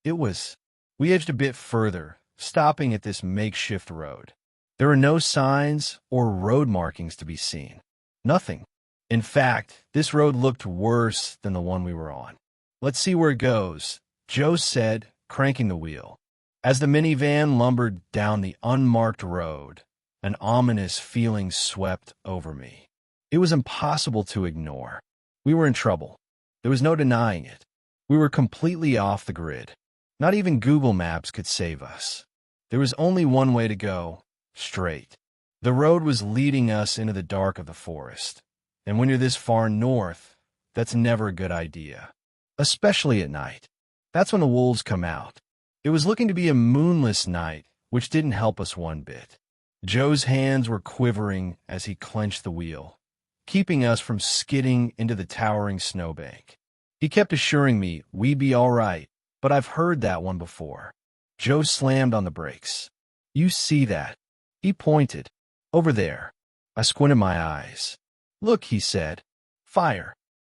It was. We edged a bit further, stopping at this makeshift road. There were no signs or road markings to be seen. Nothing. In fact, this road looked worse than the one we were on. "Let's see where it goes," Joe said, cranking the wheel. As the minivan lumbered down the unmarked road, an ominous feeling swept over me. It was impossible to ignore. We were in trouble. There was no denying it. We were completely off the grid. Not even Google Maps could save us. There was only one way to go, straight. The road was leading us into the dark of the forest. And when you're this far north, that's never a good idea. Especially at night. That's when the wolves come out. It was looking to be a moonless night, which didn't help us one bit. Joe's hands were quivering as he clenched the wheel, keeping us from skidding into the towering snowbank. He kept assuring me we'd be all right, but I've heard that one before. Joe slammed on the brakes. "You see that?" He pointed. "Over there." I squinted my eyes. "Look," he said. "Fire."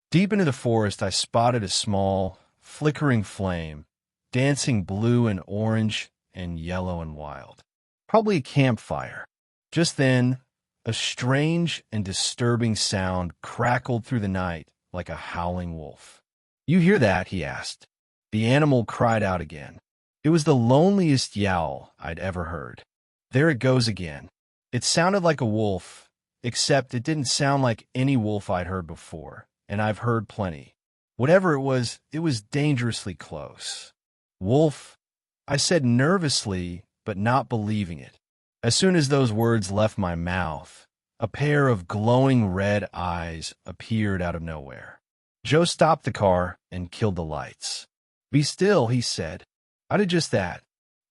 Deep into the forest, I spotted a small, flickering flame, dancing blue and orange and yellow and wild. Probably a campfire. Just then, a strange and disturbing sound crackled through the night like a howling wolf. "You hear that?" he asked. The animal cried out again. It was the loneliest yowl I'd ever heard. There it goes again. It sounded like a wolf, except it didn't sound like any wolf I'd heard before, and I've heard plenty. Whatever it was dangerously close. "Wolf," I said nervously, but not believing it. As soon as those words left my mouth, a pair of glowing red eyes appeared out of nowhere. Joe stopped the car and killed the lights. "Be still," he said. I did just that.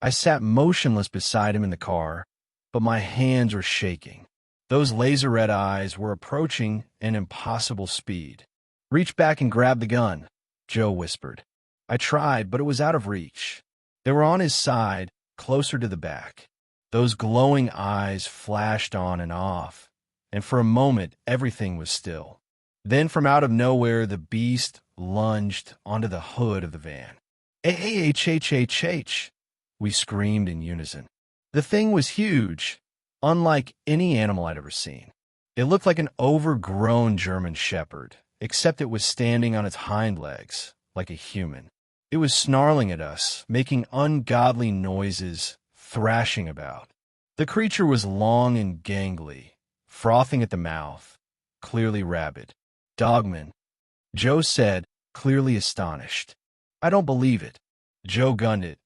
I sat motionless beside him in the car, but my hands were shaking. Those laser red eyes were approaching an impossible speed. "Reach back and grab the gun," Joe whispered. I tried, but it was out of reach. They were on his side, closer to the back. Those glowing eyes flashed on and off, and for a moment everything was still. Then from out of nowhere the beast lunged onto the hood of the van. "A-H-H-H-H!" we screamed in unison. The thing was huge, unlike any animal I'd ever seen. It looked like an overgrown German shepherd, except it was standing on its hind legs, like a human. It was snarling at us, making ungodly noises, thrashing about. The creature was long and gangly, frothing at the mouth, clearly rabid. "Dogman," Joe said, clearly astonished. "I don't believe it." Joe gunned it,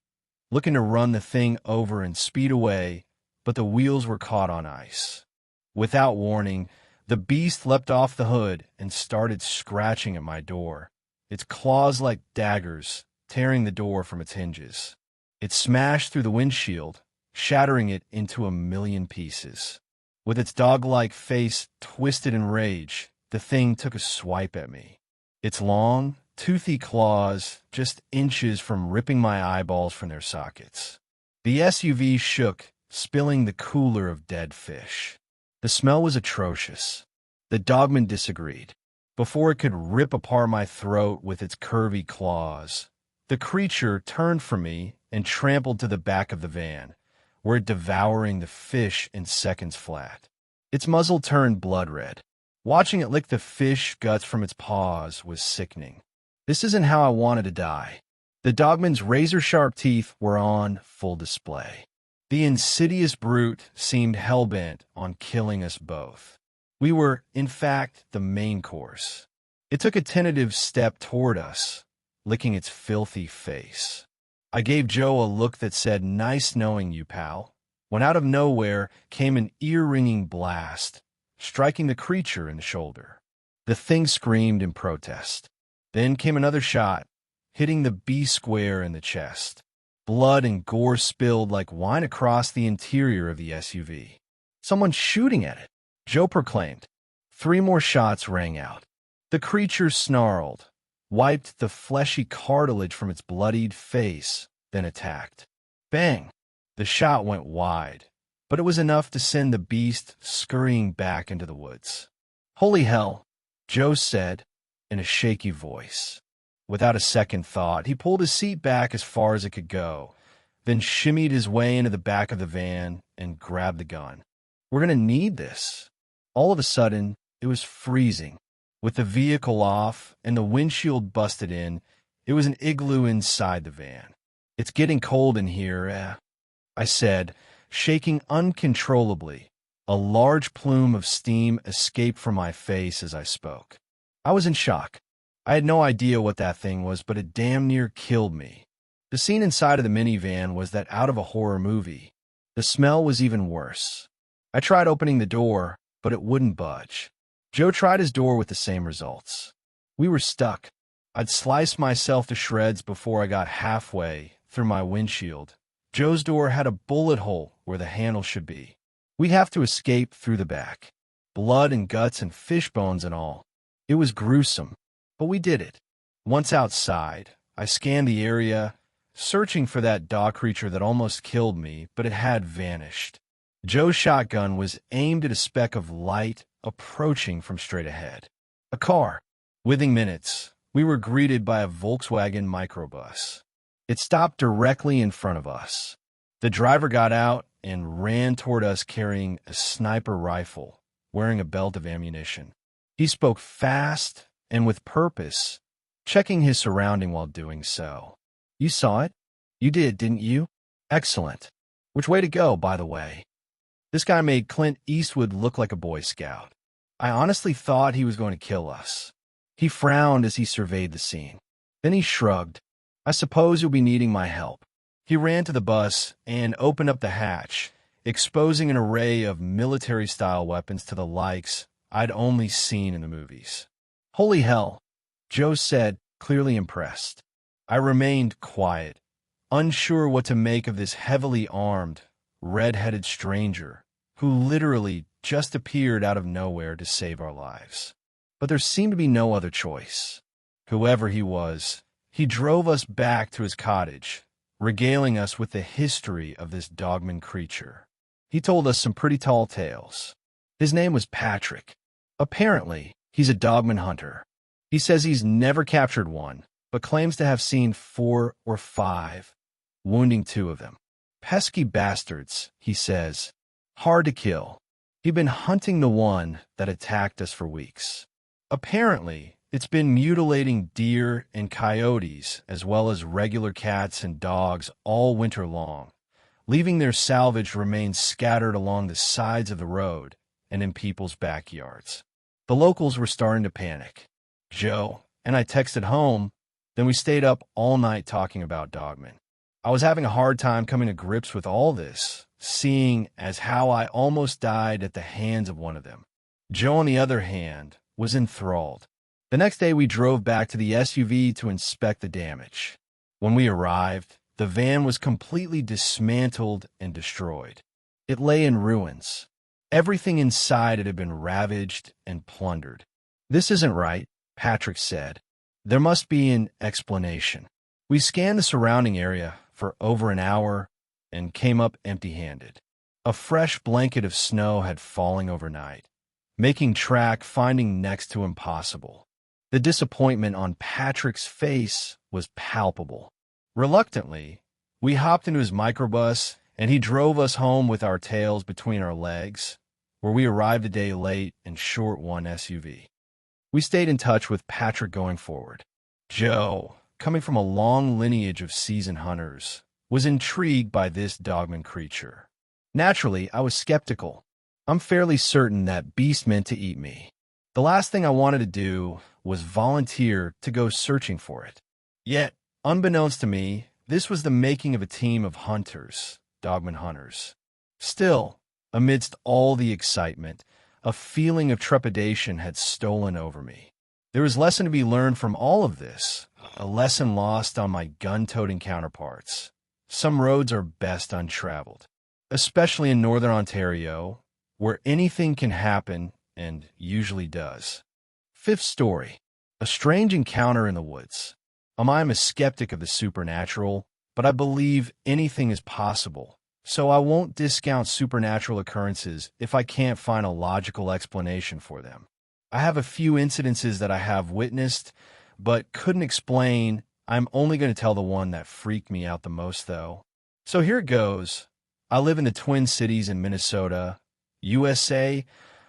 looking to run the thing over and speed away, but the wheels were caught on ice. Without warning, the beast leapt off the hood and started scratching at my door, its claws like daggers, tearing the door from its hinges. It smashed through the windshield, shattering it into a million pieces. With its dog-like face twisted in rage, the thing took a swipe at me. Its long, toothy claws just inches from ripping my eyeballs from their sockets. The SUV shook, spilling the cooler of dead fish. The smell was atrocious. The Dogman disagreed. Before it could rip apart my throat with its curvy claws, the creature turned from me and trampled to the back of the van, where it devouring the fish in seconds flat. Its muzzle turned blood red. Watching it lick the fish guts from its paws was sickening. This isn't how I wanted to die. The Dogman's razor-sharp teeth were on full display. The insidious brute seemed hell-bent on killing us both. We were, in fact, the main course. It took a tentative step toward us, licking its filthy face. I gave Joe a look that said, "Nice knowing you, pal," when out of nowhere came an ear-ringing blast, striking the creature in the shoulder. The thing screamed in protest. Then came another shot, hitting the beast square in the chest. Blood and gore spilled like wine across the interior of the SUV. "Someone's shooting at it," Joe proclaimed. 3 more shots rang out. The creature snarled, wiped the fleshy cartilage from its bloodied face, then attacked. Bang! The shot went wide, but it was enough to send the beast scurrying back into the woods. "Holy hell," Joe said in a shaky voice. Without a second thought, he pulled his seat back as far as it could go, then shimmied his way into the back of the van and grabbed the gun. "We're going to need this." All of a sudden, it was freezing. With the vehicle off and the windshield busted in, it was an igloo inside the van. "It's getting cold in here," I said, shaking uncontrollably. A large plume of steam escaped from my face as I spoke. I was in shock. I had no idea what that thing was, but it damn near killed me. The scene inside of the minivan was that out of a horror movie. The smell was even worse. I tried opening the door, but it wouldn't budge. Joe tried his door with the same results. We were stuck. I'd sliced myself to shreds before I got halfway through my windshield. Joe's door had a bullet hole where the handle should be. We'd have to escape through the back. Blood and guts and fish bones and all. It was gruesome, but we did it. Once outside, I scanned the area, searching for that dog creature that almost killed me, but it had vanished. Joe's shotgun was aimed at a speck of light approaching from straight ahead. A car. Within minutes, we were greeted by a Volkswagen microbus. It stopped directly in front of us. The driver got out and ran toward us carrying a sniper rifle, wearing a belt of ammunition. He spoke fast and with purpose, checking his surrounding while doing so. "You saw it? You did, didn't you? Excellent. Which way to go, by the way?" This guy made Clint Eastwood look like a Boy Scout. I honestly thought he was going to kill us. He frowned as he surveyed the scene. Then he shrugged. "I suppose you'll be needing my help." He ran to the bus and opened up the hatch, exposing an array of military-style weapons to the likes I'd only seen in the movies. "Holy hell," Joe said, clearly impressed. I remained quiet, unsure what to make of this heavily armed, red-headed stranger who literally just appeared out of nowhere to save our lives. But there seemed to be no other choice. Whoever he was, he drove us back to his cottage, regaling us with the history of this Dogman creature. He told us some pretty tall tales. His name was Patrick. Apparently, he's a Dogman hunter. He says he's never captured one, but claims to have seen 4 or 5, wounding 2 of them. "Pesky bastards," he says. "Hard to kill." He'd been hunting the one that attacked us for weeks. Apparently, it's been mutilating deer and coyotes, as well as regular cats and dogs all winter long, leaving their salvage remains scattered along the sides of the road and in people's backyards. The locals were starting to panic. Joe and I texted home, then we stayed up all night talking about Dogman. I was having a hard time coming to grips with all this, seeing as how I almost died at the hands of one of them. Joe, on the other hand, was enthralled. The next day, we drove back to the SUV to inspect the damage. When we arrived, the van was completely dismantled and destroyed. It lay in ruins. Everything inside it had been ravaged and plundered. "This isn't right," Patrick said. "There must be an explanation." We scanned the surrounding area for over an hour and came up empty-handed. A fresh blanket of snow had fallen overnight, making finding next to impossible. The disappointment on Patrick's face was palpable. Reluctantly, we hopped into his microbus, and he drove us home with our tails between our legs, where we arrived a day late and short one SUV. We stayed in touch with Patrick going forward. Joe, coming from a long lineage of seasoned hunters, was intrigued by this Dogman creature. Naturally, I was skeptical. I'm fairly certain that beast meant to eat me. The last thing I wanted to do was volunteer to go searching for it. Yet, unbeknownst to me, this was the making of a team of hunters, Dogman hunters. Still, amidst all the excitement, a feeling of trepidation had stolen over me. There was lesson to be learned from all of this, a lesson lost on my gun-toting counterparts. Some roads are best untraveled, especially in northern Ontario, where anything can happen and usually does. Fifth story, a strange encounter in the woods. I'm a skeptic of the supernatural, but I believe anything is possible, so I won't discount supernatural occurrences if I can't find a logical explanation for them. I have a few incidences that I have witnessed, but couldn't explain. I'm only going to tell the one that freaked me out the most, though. So here it goes. I live in the Twin Cities in Minnesota, USA.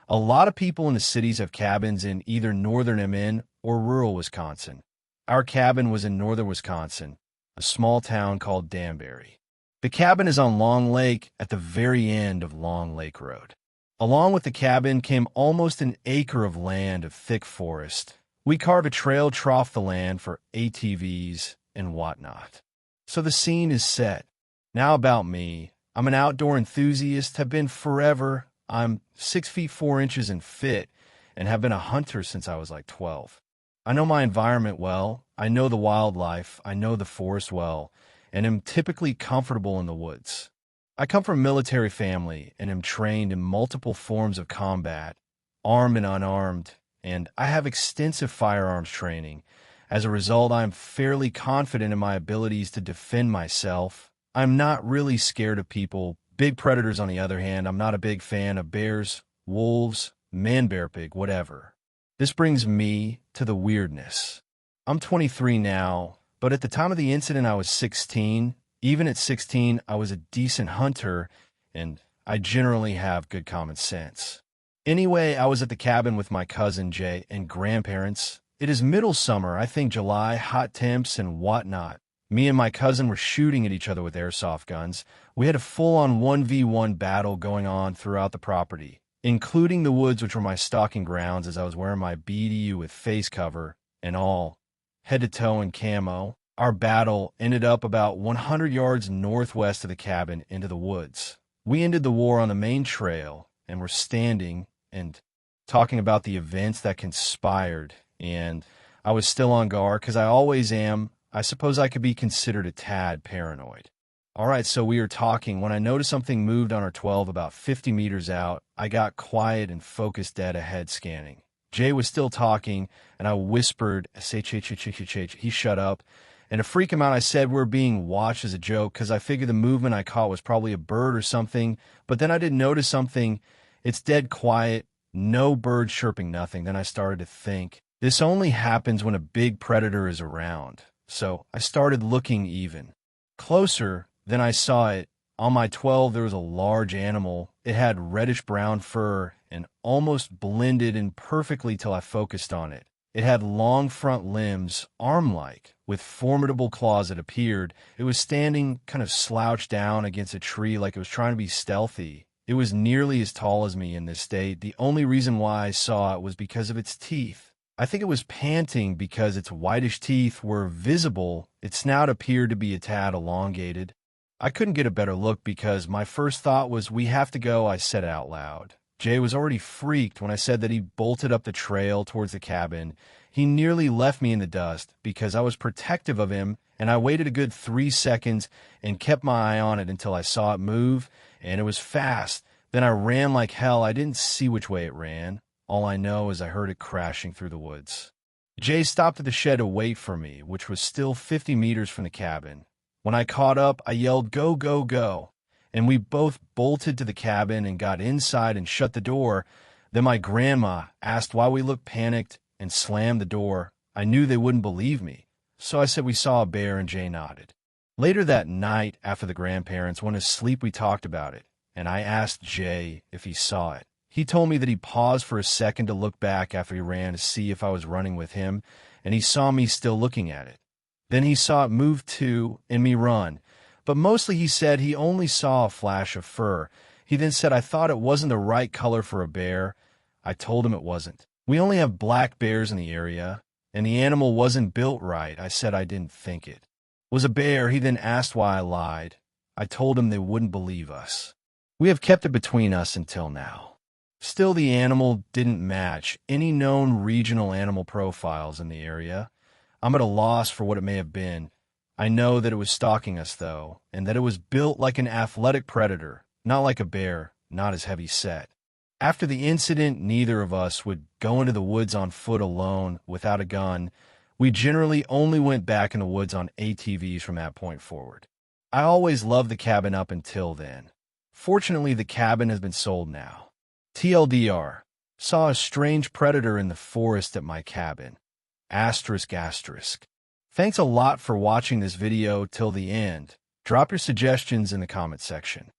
A lot of people in the cities have cabins in either northern MN or rural Wisconsin. Our cabin was in northern Wisconsin, a small town called Danbury. The cabin is on Long Lake at the very end of Long Lake Road. Along with the cabin came almost an acre of land of thick forest. We carved a trail trough the land for ATVs and whatnot. So the scene is set. Now about me. I'm an outdoor enthusiast, have been forever. I'm 6 feet 4 inches and fit, and have been a hunter since I was like 12. I know my environment well, I know the wildlife, I know the forest well, and am typically comfortable in the woods. I come from a military family and am trained in multiple forms of combat, armed and unarmed, and I have extensive firearms training. As a result, I am fairly confident in my abilities to defend myself. I'm not really scared of people. Big predators, on the other hand, I'm not a big fan of bears, wolves, man-bear pig, whatever. This brings me to the weirdness. I'm 23 now, but at the time of the incident I was 16. Even at 16, I was a decent hunter, and I generally have good common sense. Anyway, I was at the cabin with my cousin Jay and grandparents. It is middle summer, I think July, hot temps and whatnot. Me and my cousin were shooting at each other with airsoft guns. We had a full-on 1v1 battle going on throughout the property, including the woods, which were my stalking grounds, as I was wearing my BDU with face cover and all, head to toe in camo. Our battle ended up about 100 yards northwest of the cabin into the woods. We ended the war on the main trail and were standing and talking about the events that conspired, and I was still on guard because I always am. I suppose I could be considered a tad paranoid. All right, so we were talking. When I noticed something moved on our 12 about 50 meters out, I got quiet and focused dead ahead scanning. Jay was still talking, and I whispered, "H." He shut up. And to freak him out, I said we're being watched as a joke because I figured the movement I caught was probably a bird or something. But then I did notice something. It's dead quiet, no bird chirping, nothing. Then I started to think, this only happens when a big predator is around. So I started looking even closer. Then I saw it. On my 12, there was a large animal. It had reddish-brown fur and almost blended in perfectly till I focused on it. It had long front limbs, arm-like, with formidable claws. It appeared. It was standing kind of slouched down against a tree like it was trying to be stealthy. It was nearly as tall as me in this state. The only reason why I saw it was because of its teeth. I think it was panting because its whitish teeth were visible. Its snout appeared to be a tad elongated. I couldn't get a better look because my first thought was, we have to go, I said out loud. Jay was already freaked when I said that he bolted up the trail towards the cabin. He nearly left me in the dust because I was protective of him, and I waited a good 3 seconds and kept my eye on it until I saw it move, and it was fast. Then I ran like hell. I didn't see which way it ran. All I know is I heard it crashing through the woods. Jay stopped at the shed to wait for me, which was still 50 meters from the cabin. When I caught up, I yelled, "Go, go, go." And we both bolted to the cabin and got inside and shut the door. Then my grandma asked why we looked panicked and slammed the door. I knew they wouldn't believe me, so I said we saw a bear, and Jay nodded. Later that night, after the grandparents went to sleep, we talked about it, and I asked Jay if he saw it. He told me that he paused for a second to look back after he ran to see if I was running with him, and he saw me still looking at it. Then he saw it move too and me run. But mostly he said he only saw a flash of fur. He then said I thought it wasn't the right color for a bear. I told him it wasn't. We only have black bears in the area, and the animal wasn't built right. I said I didn't think it was a bear. He then asked why I lied. I told him they wouldn't believe us. We have kept it between us until now. Still, the animal didn't match any known regional animal profiles in the area. I'm at a loss for what it may have been. I know that it was stalking us, though, and that it was built like an athletic predator, not like a bear, not as heavy set. After the incident, neither of us would go into the woods on foot alone without a gun. We generally only went back in the woods on ATVs from that point forward. I always loved the cabin up until then. Fortunately, the cabin has been sold now. TLDR, saw a strange predator in the forest at my cabin. Asterisk asterisk. Thanks a lot for watching this video till the end. Drop your suggestions in the comment section.